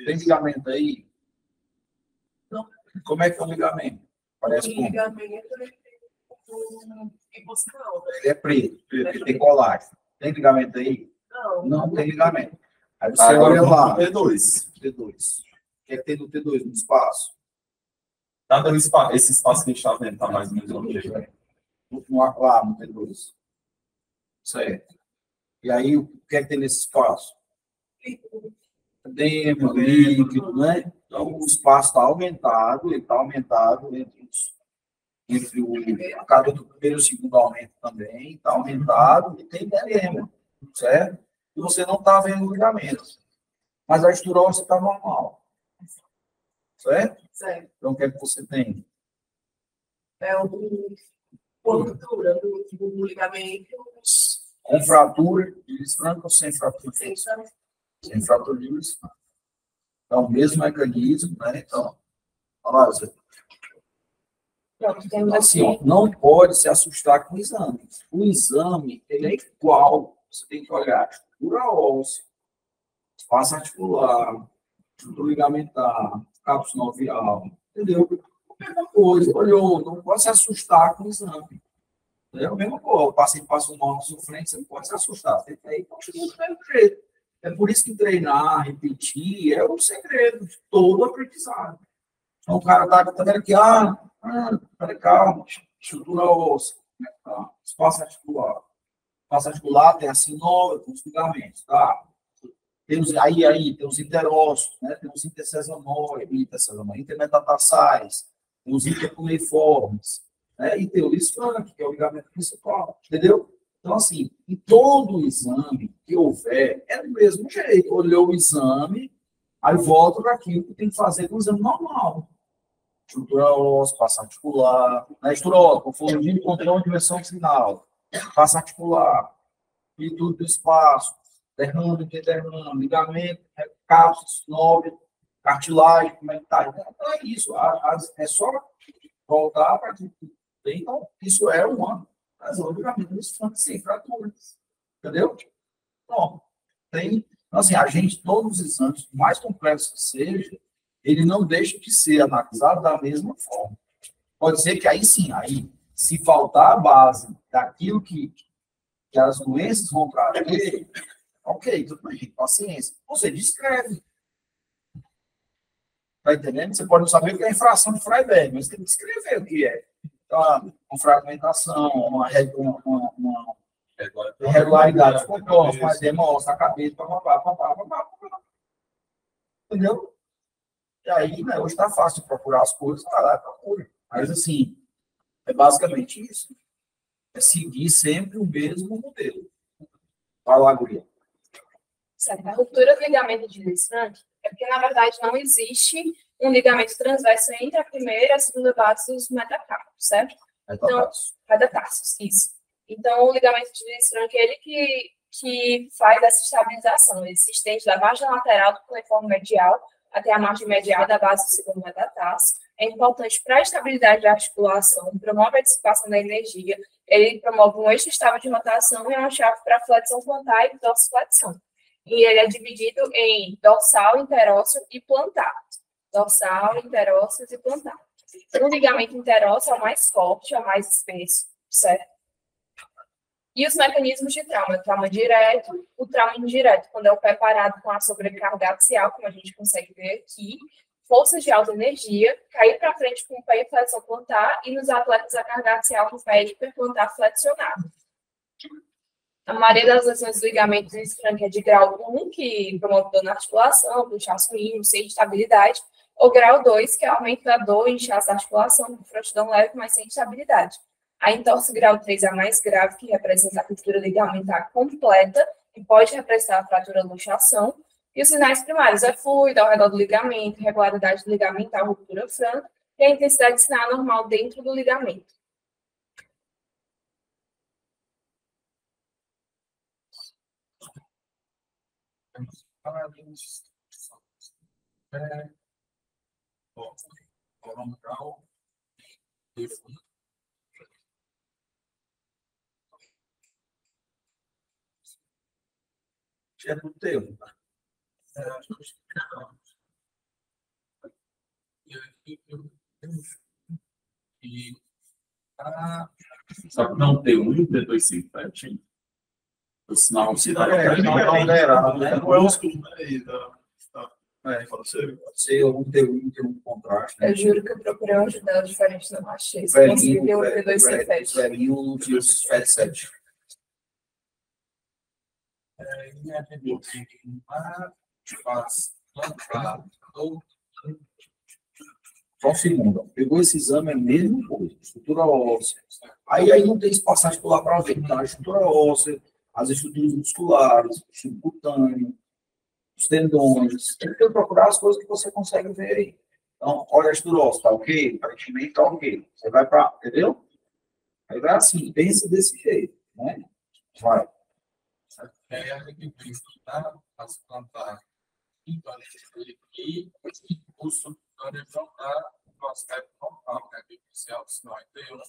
Tem ligamento aí? Não. Como é que é o ligamento? Parece O como? ligamento ele tem um imposição, né? Ele é preto, ele tem colágeno. Tem ligamento aí? Não. Não tem ligamento. Aí você Agora olha lá. T2. T2. O que é que tem no T2? No espaço? Tá dando espaço. Esse espaço que a gente está vendo está mais ou menos onde é. Lá no T2. Certo. E aí, o que é que tem nesse espaço? Edema, líquido, né? Então, o espaço está aumentado, ele está aumentado entre a cada do primeiro e o segundo aumento também, está aumentado e tem edema, certo? E você não está vendo o ligamento. Mas a esturose está normal. Certo? Certo. Então, o que é que você tem? É uma ruptura do ligamento. Com fratura de Iris franco ou sem fratura? Sem fratura de Iris franco. Então, o mesmo mecanismo, né? Então, olha lá, você. Assim, ó, não pode se assustar com o exame. O exame, ele é igual. Você tem que olhar estrutura óssea, espaço articular, estrutura ligamentar, cápsula sinovial, entendeu? Mesma coisa, olhou, não pode se assustar com o exame. É a mesma coisa, o paciente passa um mal na sua frente, você não pode se assustar. Você tem aí, continua do mesmo jeito. É por isso que treinar, repetir, é o segredo de todo aprendizado. Então, o cara está vendo aqui, peraí, calma, estrutura óssea, tá? Espaço articular. Espaço articular tem a sinóvia, com os ligamentos, tá? Temos tem os interossos, né? Tem os intermetatarsais, tem os intercuneiformes, né? E tem o lisfranque, que é o ligamento principal, entendeu? Então, assim, em todo exame que houver, é do mesmo jeito. Olhou o exame, aí volta para aquilo que tem que fazer no exame normal. Estrutura óssea, espaço articular, né? Estrutura óssea, confundindo controle de dimensão sinal, espaço articular, e tudo do espaço, derrame, ligamento, cápsula, sinóvia, cartilagem, como é que tá? Então, é isso. É só voltar para aquilo que tem. Então, isso é humano. Mas o ligamento sem fraturas. Entendeu? Bom, tem. Então, assim, a gente, todos os exames, por mais complexos que seja, ele não deixa de ser analisado da mesma forma. Pode ser que aí sim, aí, se faltar a base daquilo que as doenças vão trazer, ok, tudo bem, paciência. Você descreve. Está entendendo? Você pode não saber o que é infração de Freiberg, mas tem que descrever o que é. Então, uma fragmentação, uma irregularidade de composto, mais demonstra a cabeça, papapá. Entendeu? E aí, né, hoje está fácil de procurar as coisas, vai lá e procura. Mas, assim, é basicamente isso. É seguir sempre o mesmo modelo. Vai lá, guria. Certo. A ruptura do ligamento de Lewis-Frank é porque, na verdade, não existe um ligamento transverso entre a primeira e a segunda base dos metacarpos, certo? Então, metatarsos, isso. Então, o ligamento de Lewis-Frank é ele que faz essa estabilização. Ele se estende da margem lateral do cuneiforme medial até a margem medial da base do segundo metatarso. É importante para a estabilidade da articulação, promove a dissipação da energia, ele promove um eixo estável de rotação e é uma chave para flexão plantar e dorsiflexão. E ele é dividido em dorsal, interósseo e plantar. Dorsal, interósseo e plantar. O ligamento interósseo é o mais forte, é o mais espesso, certo? E os mecanismos de trauma, o trauma direto, o trauma indireto, quando é o pé parado com a sobrecarga axial, como a gente consegue ver aqui, forças de alta energia, cair para frente com o pé em flexão plantar e nos atletas a carga axial com o pé hiperplantar flexionado. A maioria das lesões do ligamento de Lewis-Frank é de grau 1, que promove dor na articulação, puxaço mínimo, sem estabilidade, ou grau 2, que é aumento da dor, inchaço da articulação, com frouxidão leve, mas sem estabilidade. A entorse grau 3 é a mais grave, que representa a ruptura ligamentar completa, que pode representar a fratura luxação. E os sinais primários é fluido ao redor do ligamento, irregularidade ligamentar, ruptura franca, e a intensidade de sinal normal dentro do ligamento. É do teu. Só que não tem um T257. O sinal se dá. Não é o escudo, né? Pode ser um T1, ter um contraste. Eu juro que eu procurei uma janela diferente, não achei. Se consegui ver um T257. Velhinho não tinha os F7. Só um segundo. Pegou esse exame, é a mesma coisa. Estrutura óssea. Aí não tem espaço articular para ver. Então, a estrutura óssea, as estruturas musculares, o subcutâneo, os tendões. Tem que procurar as coisas que você consegue ver aí. Então, olha a estrutura óssea, tá ok? Aparentemente tá ok. Você vai para, entendeu? Aí vai assim, pensa desse jeito, né? Vai. Aí a gente tem que estudar, plantar e o subcutâneo frontal, o aspecto frontal, que é diferencial do sinal anterior,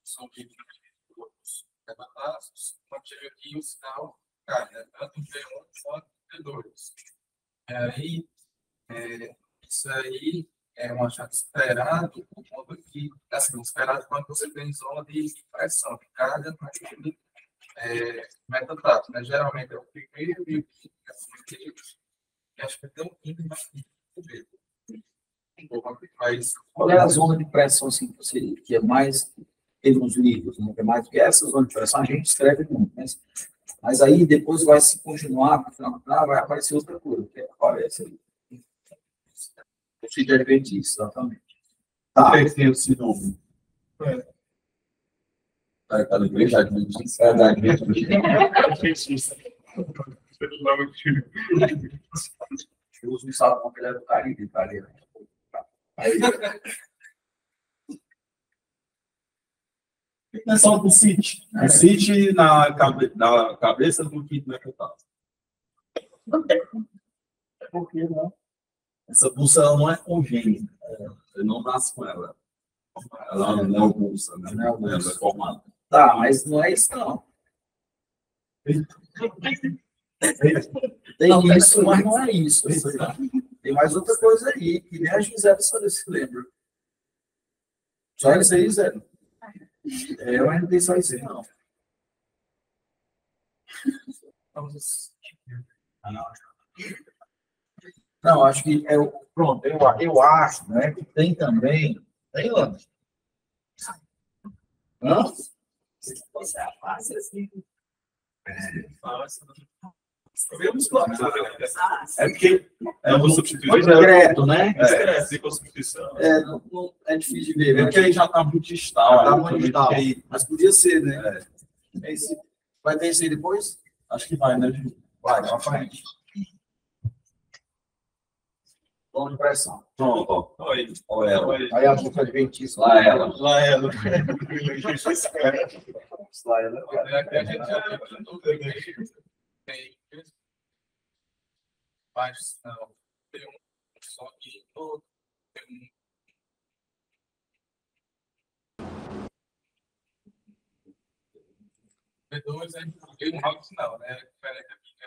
são os metatarsos, mantive aqui o sinal cai, né? Tanto T1 quanto T2. Aí, isso aí é um achado esperado, por conta que, assim, esperado quando você tem zona de pressão, de carga naquele metatarso, né? Geralmente é o primeiro e o quinto, acho que tem um quinto mais que o primeiro. Qual é a zona de pressão assim, que é mais nos livros, né? Que é mais do que essa zona de pressão, a gente escreve muito, mas aí depois vai se continuar, vai aparecer outra coisa, que aparece aí. O sítio adventista, exatamente. Tá. Tem esse nome. Tá na igreja adventista. É da igreja adventista. Eu não sabe como ele é do Caribe, Caribe. Atenção do City. O City na cabeça do quinto metatarso. Por que não? Essa pulsa ela não é congênita. Você não nasce com ela. Ela não é pulsa, né? Ela é formada. Tá, mas não é isso, não. Tem isso, mas não é isso. Tem mais outra coisa aí, que nem a Gisele se lembra. Só isso aí, Zé. Mas não tem só isso aí, não. Não, acho que pronto, eu acho, né, que tem também. Tem, Lana? Hã? É porque é uma substituição. Discreto, né? É É difícil de ver. É porque aí já está muito distal. Tá muito distal. Mas podia ser, né? Vai ter isso aí depois? Acho que vai, né? Vai, pra frente. Vamos de pressão. Pronto, ó. Olha aí. Olha ela. Olha aí. Aí a boca adventista. Lá ela. Lá ela. Lá ela. Aqui a gente já tem tudo. Tem. Mas não. Tem um só que todo. Tem um. P2 é um alto sinal, né? Diferente aqui, que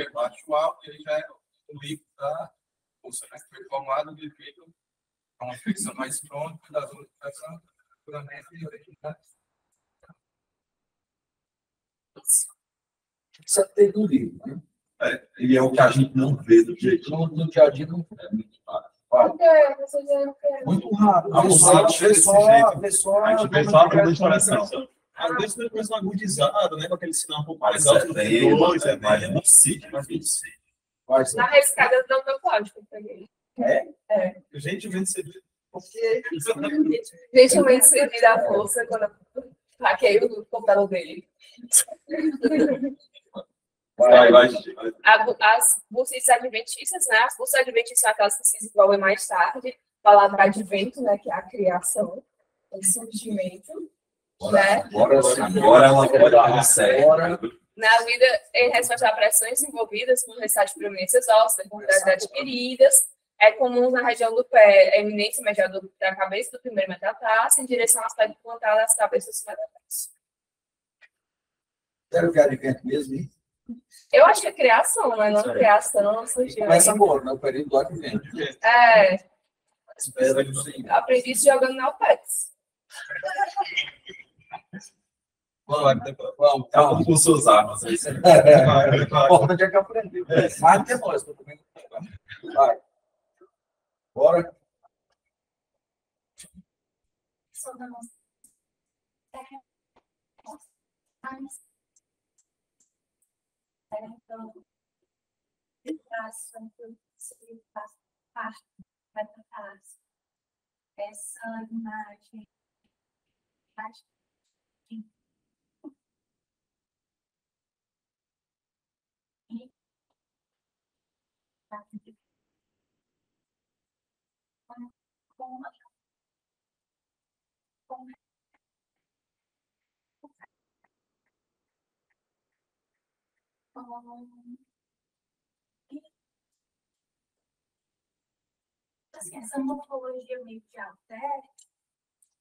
é baixo alto, e aí já é o líquido da pulsa, né? Foi formado devido a uma infecção mais crônica das outras infecções, Isso é ter do livro, né? E é o que a gente não vê do jeito. No dia a dia não é muito raro. Porque vocês já querem. Muito raro. A pessoa desse jeito. A gente vê só a pressão. Às vezes ele começa agudizado, né? Com aquele sinal um pouco mais Mas alto do que dois, mas né? não sítio, mas não sei. Vai ser. Na rescada do Antocláudio que eu peguei. Gentilmente você vê. Gentilmente se vira a força quando eu hackei o computador dele. Vai. As bursas adventistas, né? As bursas adventistas são aquelas que se desenvolvem mais tarde. Palavra advento, né? Que é a criação, o surgimento. Né? Agora ela pode aparecer. Na vida, em resposta a pressões envolvidas no restante de prominências ósseas, quantidades adquiridas, é comum na região do pé, a eminência medial da cabeça do primeiro metatarso, em direção ao aspecto plantado das cabeças dos metatarsos. Quero que advento mesmo, hein? Eu acho que é criação, mas não criação, surgiu. Começa agora, no período do advento. Espera que sim. Aprendi isso jogando Neopets. Vamos, cada um com suas armas. O importante é que aprendeu. Mais que nós. Vai. Bora. Essa imagem assim, essa morfologia meio que altera,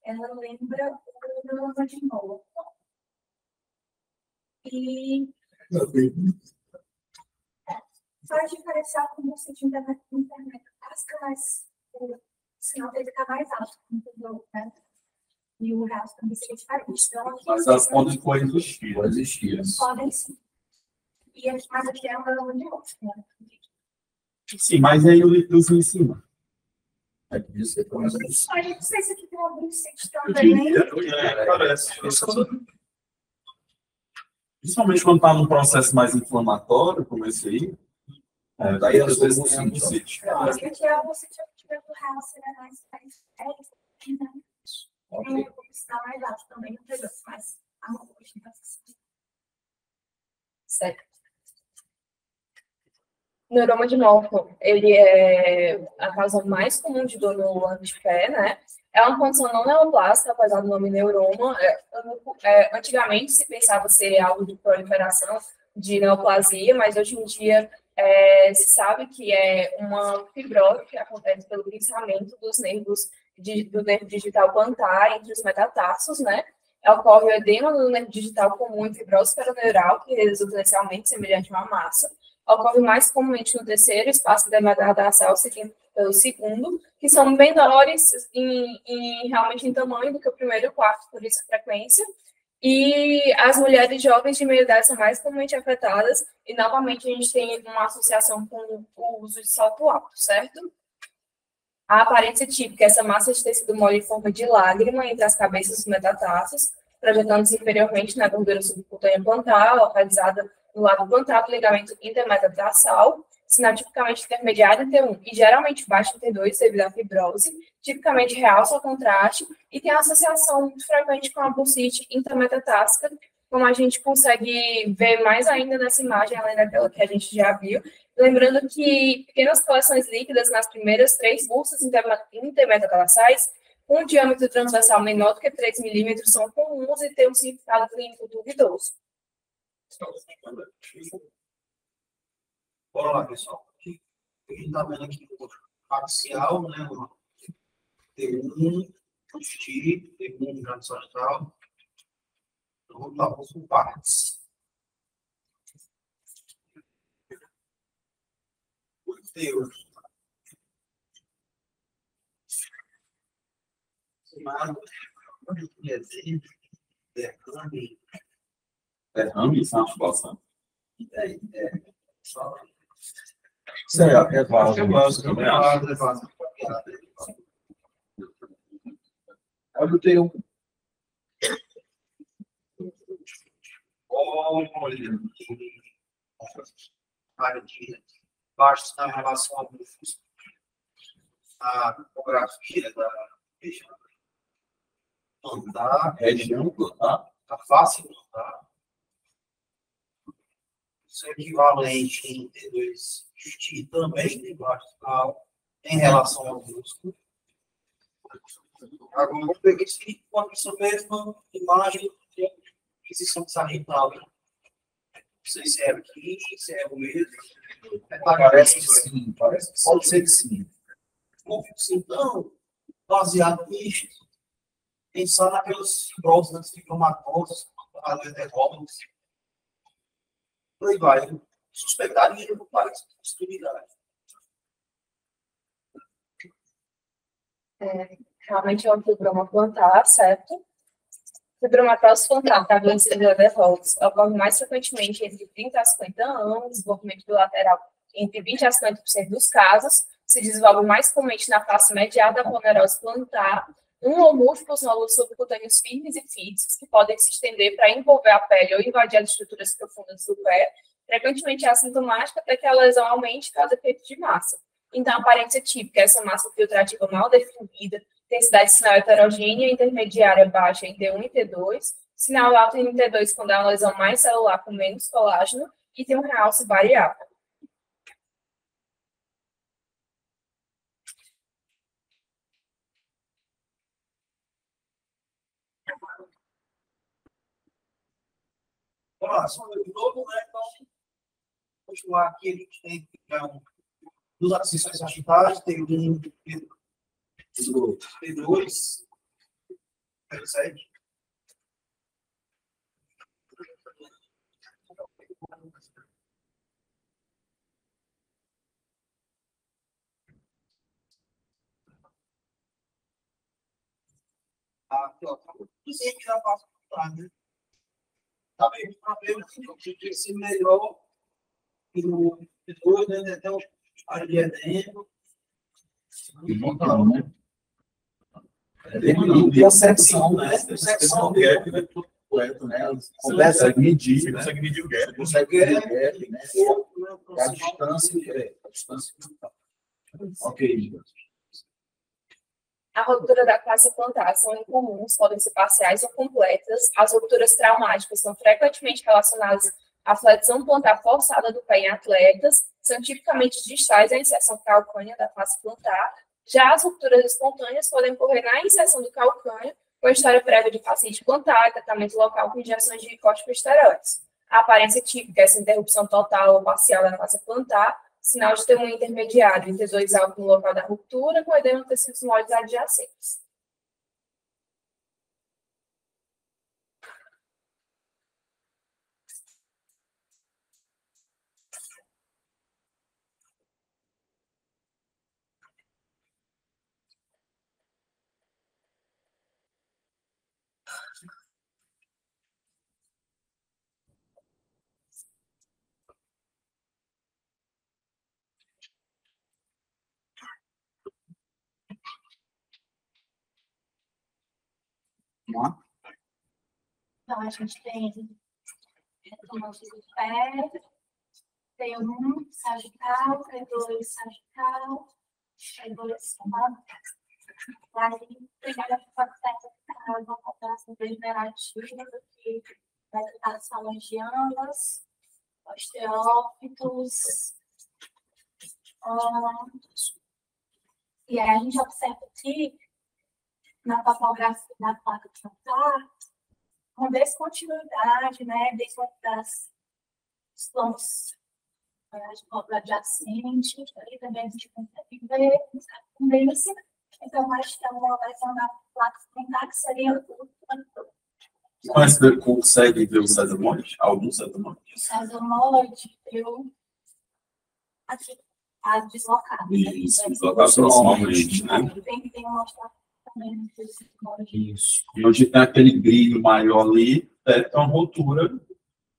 ela lembra o neuroma de novo. E faz diferenciar como se de internet casca, mas o sinal dele está mais alto, entendeu? Né? E o resto também seria diferente. Então, aqui Mas elas podem coexistir. podem sim. E mas aqui é um neuroma de novo. Né? Sim, mas aí o líquidozinho em cima. É que isso que começa a... Não sei se aqui tem algum sítio também. Parece. Principalmente quando está num processo mais inflamatório, como esse aí. Daí às vezes não é um sítio. Não, aqui é o sítio que tiver do real, seria mais está mais alto também, não pegou, mas a morfologia está Certo. Neuroma de Norton, ele é a causa mais comum de dor no antepé, né? É uma condição não neoplástica, apesar do nome neuroma. Antigamente se pensava ser algo de proliferação de neoplasia, mas hoje em dia se sabe que é uma fibrose que acontece pelo pensamento dos nervos do nervo digital plantar entre os metatarsos, né? Ocorre o edema do nervo digital comum e fibrose peroneural, que resulta inicialmente semelhante a uma massa. Ocorre mais comumente no terceiro espaço da metatarsal, seguindo pelo segundo, que são menores realmente em tamanho do que o primeiro e o quarto, por isso a frequência. E as mulheres jovens de meia idade são mais comumente afetadas, e novamente a gente tem uma associação com o uso de salto alto, certo? A aparência típica é essa massa de tecido mole em forma de lágrima entre as cabeças dos metatarsos, projetando-se inferiormente na gordura subcutânea plantar, localizada no lado plantar do ligamento intermetatarsal, sinal tipicamente intermediário em T1 e geralmente baixo em T2 devido à fibrose, tipicamente realça o contraste e tem associação muito frequente com a bursite intermetatarsica, como a gente consegue ver mais ainda nessa imagem, além daquela que a gente já viu. Lembrando que pequenas coleções líquidas nas primeiras 3 bolsas intermetacalassais, com um diâmetro transversal menor do que 3 milímetros, são comuns e têm um significado clínico duvidoso. Bora lá, pessoal. A gente está vendo aqui o axial, né? T1, T, T1 transversal. Então, vamos lá, vamos por partes. O Deus. Derrame, isso é uma articulação. Só Isso é vaso. É vaso, também acho. Olha o teu. olha, área de baixo na relação ao músculo, a topografia da região plantar, Região plantar. a face plantar. Isso é equivalente em T2 T também de baixo em relação ao músculo. Agora, eu peguei esse com essa mesma imagem de aquisição sagital. Você se é aqui, se é o mesmo. Parece que sim, parece que pode ser que sim. Então, baseado nisso, pensar naquelas próximas fibromatosas, alerterrómenos, por aí vai. Suspeitaria do país de possibilidade. Realmente é um fibroma plantar, certo? Fibromatose plantar, tabulência de Lederholtz, ocorre mais frequentemente entre 30 a 50 anos, desenvolvimento bilateral entre 20 a 50% dos casos, se desenvolve mais comumente na face mediada da ponerose plantar, um ou múltiplos nódulos subcutâneos firmes e fixos, que podem se estender para envolver a pele ou invadir as estruturas profundas do pé, frequentemente é assintomática até que a lesão aumente e cause efeito de massa. Então, a aparência típica é essa massa filtrativa mal definida, intensidade sinal heterogênea intermediária baixa em T1 e T2, sinal alto em T2 quando é uma lesão mais celular com menos colágeno e tem um realce variável. Olá, só de novo, né? Então, continuar aqui, a gente tem duas aquisições sagitais, tem um T2, percebe? Aqui, ó, você que já passa por lá, né? Tá bem, o problema é que esse melhor que no T2, né? Até o ali é dentro. Não, né? E a secção, né? A secção do gap, né? Completo, né? Consegue medir, Você né? consegue medir o gap. Consegue medir o gap, né? A distância, a distância. Ok. A ruptura da classe plantar são incomuns, podem ser parciais ou completas. As rupturas traumáticas são frequentemente relacionadas à flexão plantar forçada do pé em atletas, são tipicamente distais à inserção calcânea da classe plantar. Já as rupturas espontâneas podem ocorrer na inserção do calcâneo, com a história prévia de paciente plantar, tratamento local com injeções de corticosteroides. A aparência típica é essa interrupção total ou parcial da classe plantar, sinal de T1 intermediário e T2 alto no local da ruptura, com edema de tecidos moles adjacentes. Então, a gente tem o nosso pé, tem um sagital, tem dois sagital, tem dois aí, tem a operação degenerativa, que metatases falangianas, osteófitos. E aí a gente observa aqui, na topografia da placa plantar, uma descontinuidade, né, desde dos planos de obra adjacente, e também a gente consegue ver a tendência. Então, acho que é uma lesão da placa plantar que seria Mas você consegue ver o sesamoide? Algum sesamoide? o sesamoide, eu aqui, a deslocado. Isso, deslocado proximamente, né? Tem mostrar também o sesamoide. Isso. E onde tem aquele brilho maior ali, deve ter uma rotura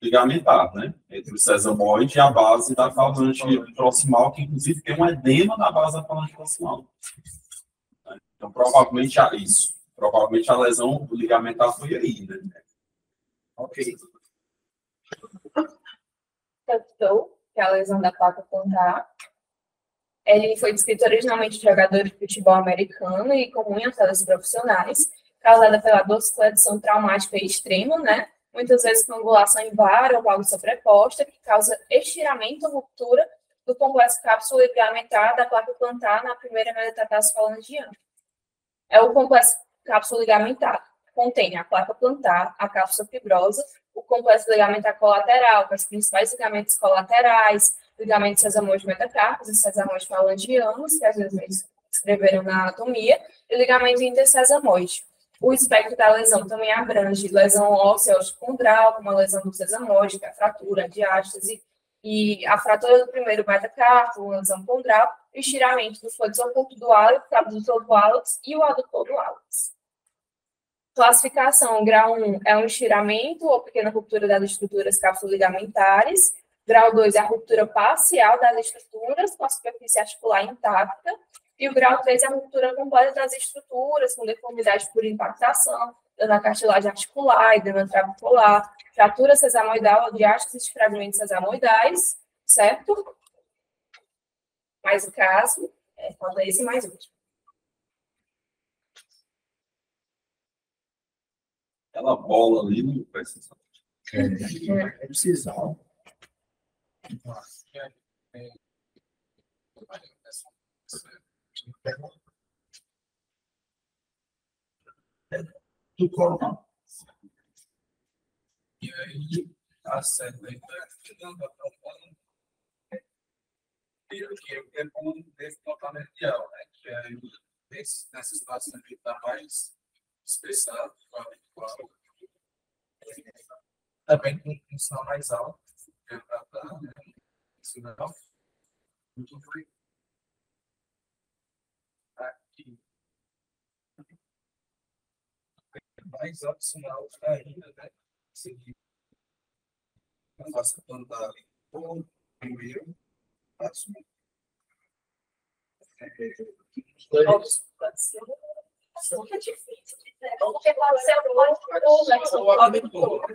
ligamentar, né? Entre o sesamoide e a base da falange proximal, que inclusive tem um edema na base da falange proximal. Então, provavelmente isso. Provavelmente a lesão ligamentar foi aí, né? Ok. Captou, que é a lesão da placa plantar. Ele foi descrito originalmente de jogadores de futebol americano e comum em atletas profissionais, causada pela dorsiflexão traumática extrema, né? Muitas vezes com angulação em vara ou valgo sobreposta, que causa estiramento ou ruptura do complexo cápsula ligamentar da placa plantar na primeira metatarse falangiana. É o complexo cápsula ligamentar. Contém a placa plantar, a cápsula fibrosa, o complexo ligamentar colateral, com os principais ligamentos colaterais, ligamentos sesamoide metacarpos e sesamoide falangianos, que às vezes eles escreveram na anatomia, e ligamento intersesamoide. O espectro da lesão também abrange lesão óssea osteocondral, como a lesão do sesamoide, que é a fratura, a diástase, e a fratura do primeiro metacarpo, a lesão condral, e o estiramento do fluido oculto do hálito, do abdutor do hálito e o adutor do hálito. Classificação: grau 1 é um estiramento ou pequena ruptura das estruturas cápsulo-ligamentares. Grau 2 é a ruptura parcial das estruturas com a superfície articular intacta. E o grau 3 é a ruptura completa das estruturas com deformidade por impactação, dano à cartilagem articular, edema trabecular, fratura sesamoidal ou diástase de fragmentos sesamoidais, certo? Mais o caso, falta esse mais último. Aquela bola ali não vai ser só. É precisão. Do coronel. E aí, a certa que é bom desse totalmente, né? Que é nessa situação que está mais expressado, também com função mais alta, que é tratar, né? Sinal. Muito bem. Aqui. Mais opcional ainda, né? Seguir. Eu faço plantar ali. Primeiro, passo. É difícil dizer. Porque pode ser o abdutor.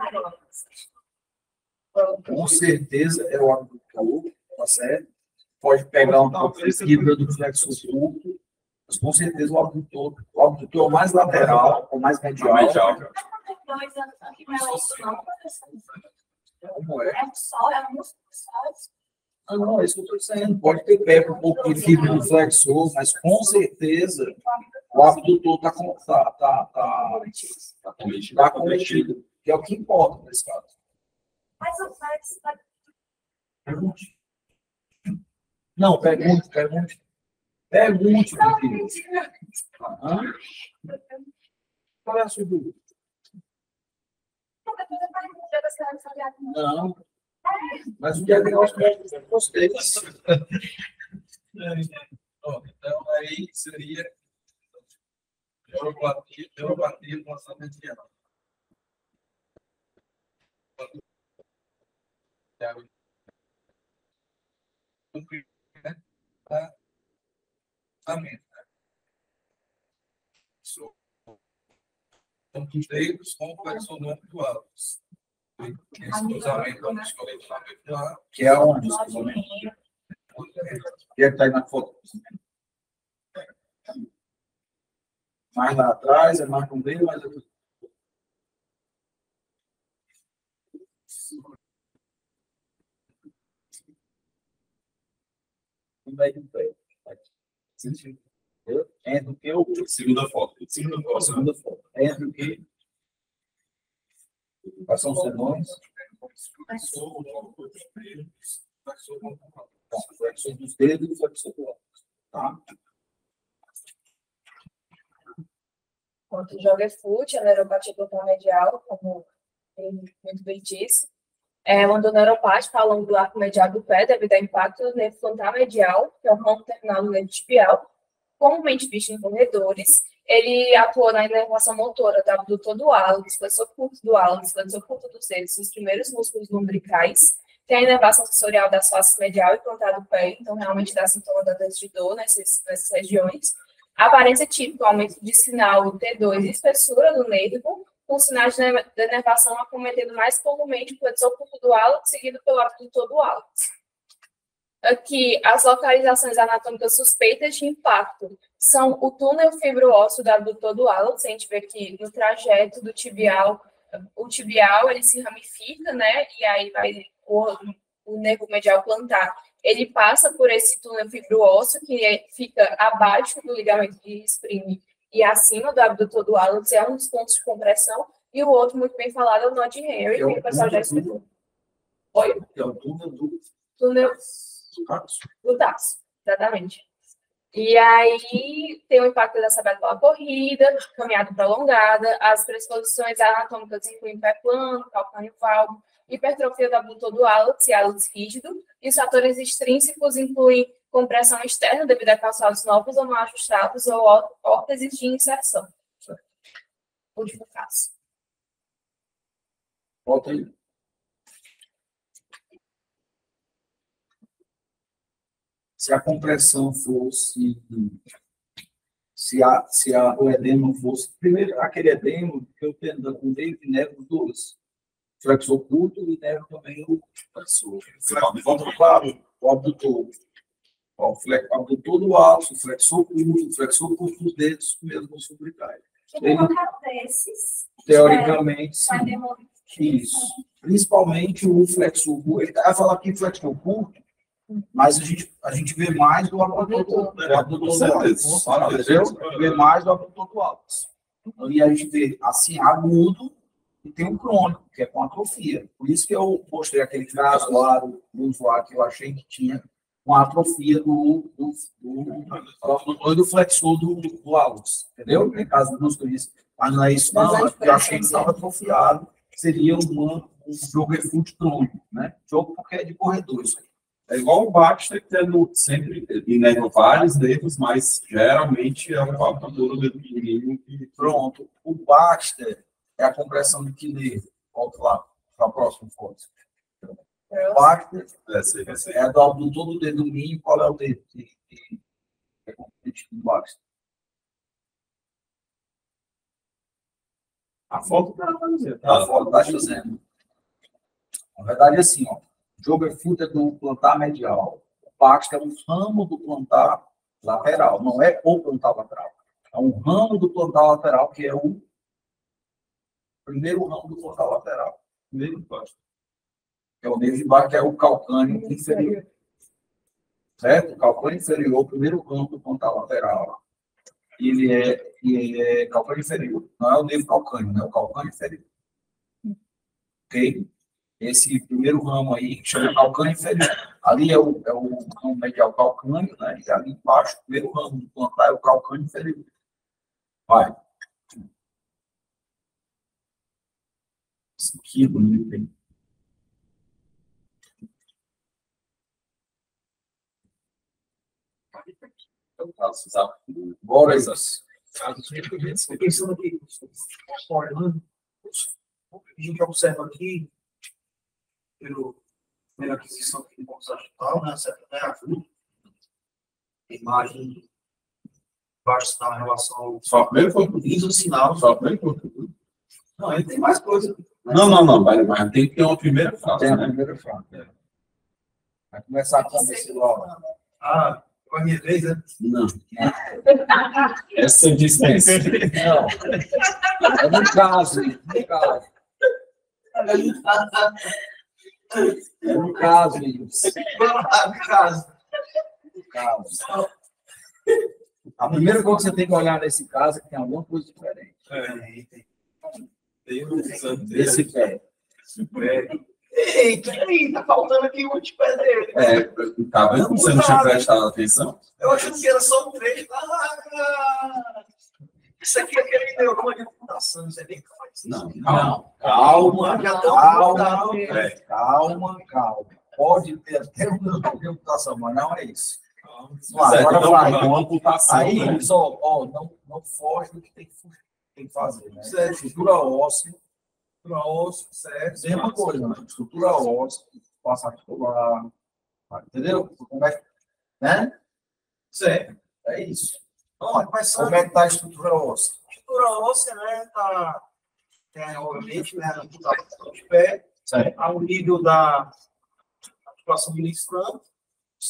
Com certeza é o abdutor, tá certo? Pode pegar um pouco de fibra do flexo curto, mas com certeza o abdutor mais lateral, ou mais medial. Como é? É só, é músculo só. Ah, não, é isso que eu estou dizendo. Pode ter pego um pouco de fibra do flexor, mas com certeza o abdutor está cometido, que é o que importa nesse caso. Mas Pergunte. Não, pergunte. Pergunte, meu filho. Qual é a sua dúvida? Não. Mas o diagnóstico é gostei. Então, aí seria neuropatia com ação medial. São os dedos com flexonômetro altos. Esse cruzamento é muscular. Que é onde? Que é que está aí na foto? Mais lá atrás, é mais no meio, mais aqui. Entre o que eu. Segunda foto. Segunda foto. Entre o que. Quais são os senões? Flexor dos dedos e flexor do óculos. Tá? Quando joga foot, a neuropatia plantar medial, como ele muito bem disse, é uma neuropática ao longo do arco medial do pé devido ao impacto do nervo plantar medial, que é o ramo terminal do nervo tibial, comumente visto em corredores. Ele atua na inervação motora do abdutor do hálux, flexor curto do hálux, flexor curto dos dedos, os primeiros músculos lumbricais. Tem a inervação sensorial das faces medial e plantar do pé, então realmente dá sintoma de dor nessas regiões. A aparência típica, aumento de sinal T2 e espessura do nervo, com sinais de inervação acometendo mais comumente o flexor curto do hálux, seguido pelo abdutor do hálux. Aqui, as localizações anatômicas suspeitas de impacto são o túnel fibro-ósseo do abdutor do hálux. A gente vê aqui no trajeto do tibial, o tibial ele se ramifica, né? E aí vai o nervo medial plantar. Ele passa por esse túnel fibro-ósseo que fica abaixo do ligamento de Spreng e acima do abdutor do hálux, é um dos pontos de compressão. E o outro, muito bem falado, é o nó de Henry, que o pessoal já explicou. Oi? É o túnel do Túnel taço. do taço, exatamente. E aí tem o impacto da sabela pela corrida, caminhada prolongada, as predisposições anatômicas incluem pé plano, calcânio valgo, hipertrofia do abdutor do hálux e hálux rígido, e os fatores extrínsecos incluem compressão externa devido a calçados novos ou mal ajustados ou órteses de inserção. Último caso. Volta aí. Se a compressão fosse, o edema fosse, primeiro, aquele edema que eu tendo com meio de nervo dois, flexor curto e nervo também o flexor. Volta claro, o abdutor. O abdutor do alto, o flexor curto dos dedos, mesmo os lumbricais. Teoricamente, sim. Isso. Principalmente o flexor curto. Ele vai falar aqui flexor curto, mas a gente vê mais do abdutor do alto. Vê mais do abdutor do alto. E a gente vê assim, agudo, e tem um crônico, que é com atrofia. Por isso que eu mostrei aquele caso lá do usuário que eu achei que tinha uma atrofia do flexor do hálux. Entendeu? Tem caso do músculo disso. Mas não é isso, não. Eu achei que estava atrofiado. Seria um jogo foot crônico, né? Jogo porque é de corredor isso aí. É igual o Baxter, tendo sempre inerva vários nervos, mas geralmente é um abdutor do dedo pequenininho. Pronto. O Baxter é a compressão de que nervo? Volta lá, para a próxima foto. O Baxter é do abdutor do dedo mínimo. Qual é o dedo que é competitivo do Baxter? A foto está fazendo. A foto está fazendo. Na verdade, é assim, ó. Jogo foot é do plantar medial. O Baxter é um ramo do plantar lateral. Não é o plantar lateral. É um ramo do plantar lateral, que é o primeiro ramo do plantar lateral. Nervo de baixo. É o nervo de baixo, que é o calcâneo inferior. Certo? O calcâneo inferior, o primeiro ramo do plantar lateral. Ele é calcâneo inferior. Não é o nervo calcâneo, não é o calcâneo inferior. Ok? Esse primeiro ramo aí, que chama calcâneo inferior. Ali é o ramo medial calcâneo, né? E ali embaixo, o primeiro ramo do plantar é o calcâneo inferior. Vai. Isso aqui é bonito, hein? Bora, Isas. Pensando aqui, a gente observa aqui, pela aquisição de digital, né? A imagem baixo sinal em relação ao. Só primeiro foi o sinal. Só primeiro foi. Não, ele tem mais coisa. Não, mas tem que ter uma primeira fase. Tem a né? primeira fase. Vai começar com esse logo. Ah, foi a minha vez, né? Não. Essa distância. Não. É no caso, no caso. No caso, isso. No caso. A primeira coisa que você tem que olhar nesse caso é que tem alguma coisa diferente. Esse pé. Eita, tá faltando aqui um de pé dele. Tá vendo? Você não tinha prestado atenção? Eu achei que era só um trecho. Isso aqui é aquele neurônio de fundação, isso é bem complexo. Não. Calma, Já calma. Pode ter até uma computação, mas não é isso. Certo, Agora então, vai. uma amputação. Aí, né? não foge do que tem que fazer. Né? Estrutura óssea. Certo. Mesma coisa, né? Estrutura óssea, passa articular. Entendeu? Como é, né? Certo. É isso. Mas Como é que está a estrutura óssea? a estrutura óssea, né, tá, obviamente, né, de pé, Certo. ao nível da articulação ministrante,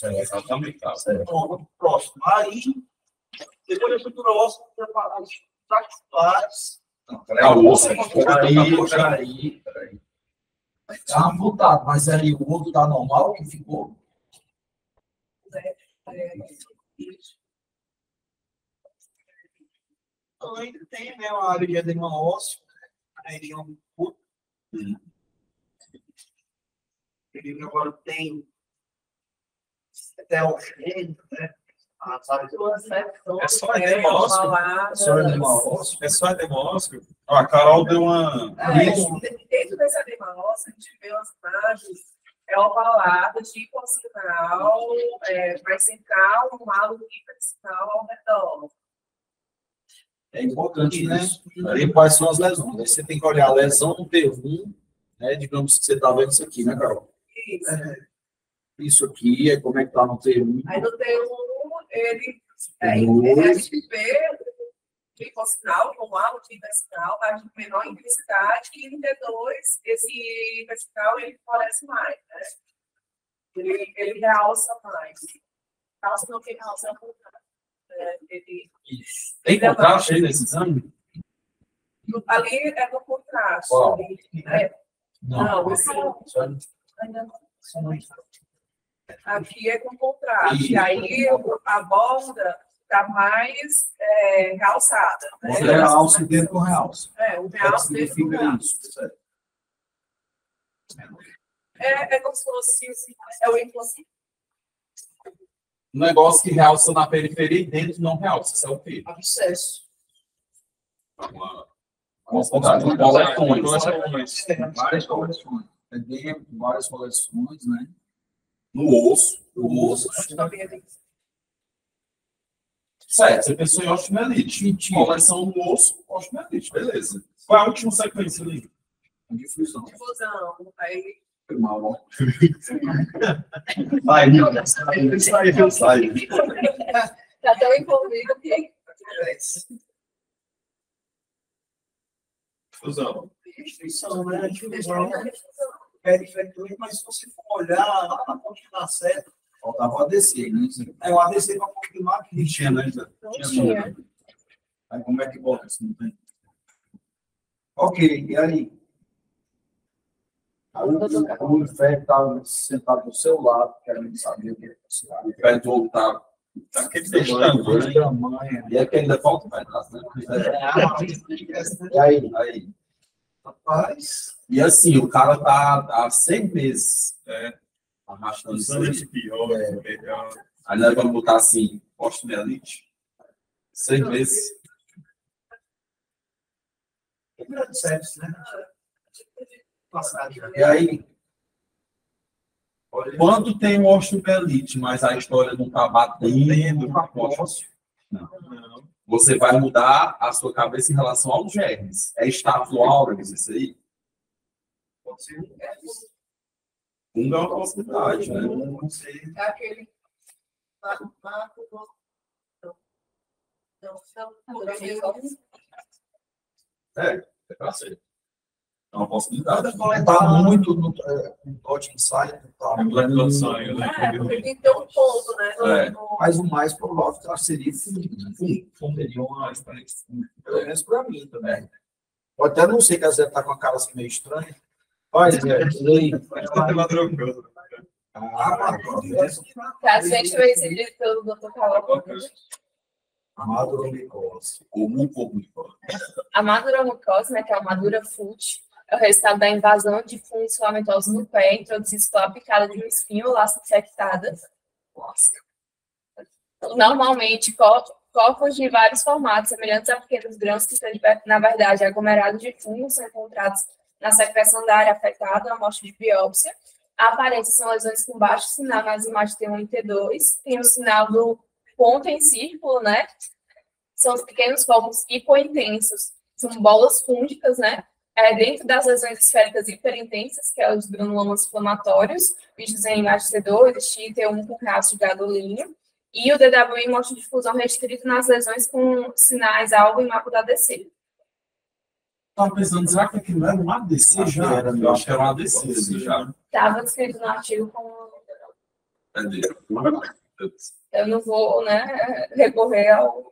Exatamente. Tá. Certo. próximo. Aí, depois da estrutura óssea, preparar os articulares. O osso. Peraí. Está amputado, mas aí o outro está normal que ficou? Então, ainda tem, né, uma área de edema ósseo, a região do corpo. Ele agora tem até o gênero, né? As áreas É só edema ósseo. É só edema ósseo. Ó, a Carol deu uma. Dentro desse edema ósseo, a gente vê umas imagens ovaladas, tipo sinal, mais central, um halo hipersinal ao redor. É importante, né? Aí quais são as lesões? Aí você tem que olhar a lesão no T1, né? Digamos que você está vendo isso aqui, né, Carol? Isso. Isso aqui é como é que está no T1. Aí no T1, a gente vê o sinal, com o halo hipersinal, mas de menor intensidade, e no T2, esse hipersinal, ele floresce mais, né? Ele realça mais. Realça não tem realça, Isso. Tem contraste aí nesse exame? ali é no contraste. Qual? Não, esse ainda não. Aqui é com contraste. Aí a borda está mais realçada. Né? Você realça dentro do realce. O realce dentro do realce. Isso. É como se fosse o impossível. Um negócio que realça na periferia e dentro não realça. Isso é o quê? abscesso. Coleções. Várias coleções. Várias coleções, né? No osso. Certo, você pensou em osteomielite. Coleção no osso, osteomielite. Beleza. Qual é a última sequência ali? Difusão. Difusão. Aí. Foi mal, ó. Sai. Está tão envolvido que. Fusão. Restrição, né? Difusão. É diferente, mas se você for olhar lá na ponte da seta, Faltava ADC, né? é o ADC para confirmar que Tinha, né? Não tinha. Aí como é que bota isso? Não tem. Ok, e aí? O Fred estava sentado do seu lado, querendo saber o que é O pé do outro tá aquele tamanho. E é que ainda falta um pedaço, né? E aí? rapaz. E assim, o cara tá há 6 meses arrastando isso aí. Aí nós vamos botar assim, osteomielite. 6 meses. Grande sepsis, né? Passagem. E aí? Quando tem um osteomielite, mas a história não está batendo com o ósseo, não. Você vai mudar a sua cabeça em relação aos germes. É estáfilo aureus isso aí? Pode ser. Fungo é uma possibilidade, né? Não sei. É aquele. É pra ser. É uma possibilidade. Está muito no tote ensaio. Tem que ter um ponto, né? Mas o mais provável que seria fungo. Seria uma experiência fungo. Pelo menos para mim também. Pode até não ser que a Zé está com a cara assim meio estranha. Olha, isso aí. Paciente foi recebido pelo Dr. Carlos. Maduromicose. Ou mucormicose. A maduromicose, né, que é a madura foot, é o resultado da invasão de fungos filamentosos no pé, introduzidos pela picada de um espinho ou laço infectada. Normalmente, corpos de vários formatos, semelhantes a pequenos grãos que são, na verdade, aglomerados de fungos, são encontrados na secreção da área afetada, a amostra de biópsia. A aparência são lesões com baixo sinal, nas imagens T1 e T2. Tem o sinal do ponto em círculo, né? São os pequenos focos hipointensos, são bolas fúngicas, né? Dentro das lesões esféricas hiperintensas, que é os granulomas inflamatórios, vistos em imagem T2, T1 com rastro de gadolinho. E o DWI mostra difusão restrita nas lesões com sinais alvo e mapa da ADC. Estava pensando, será que aquilo era um ADC já? Eu acho que era um ADC já. Estava descrito no artigo como... Cadê? Eu não vou, né, recorrer ao...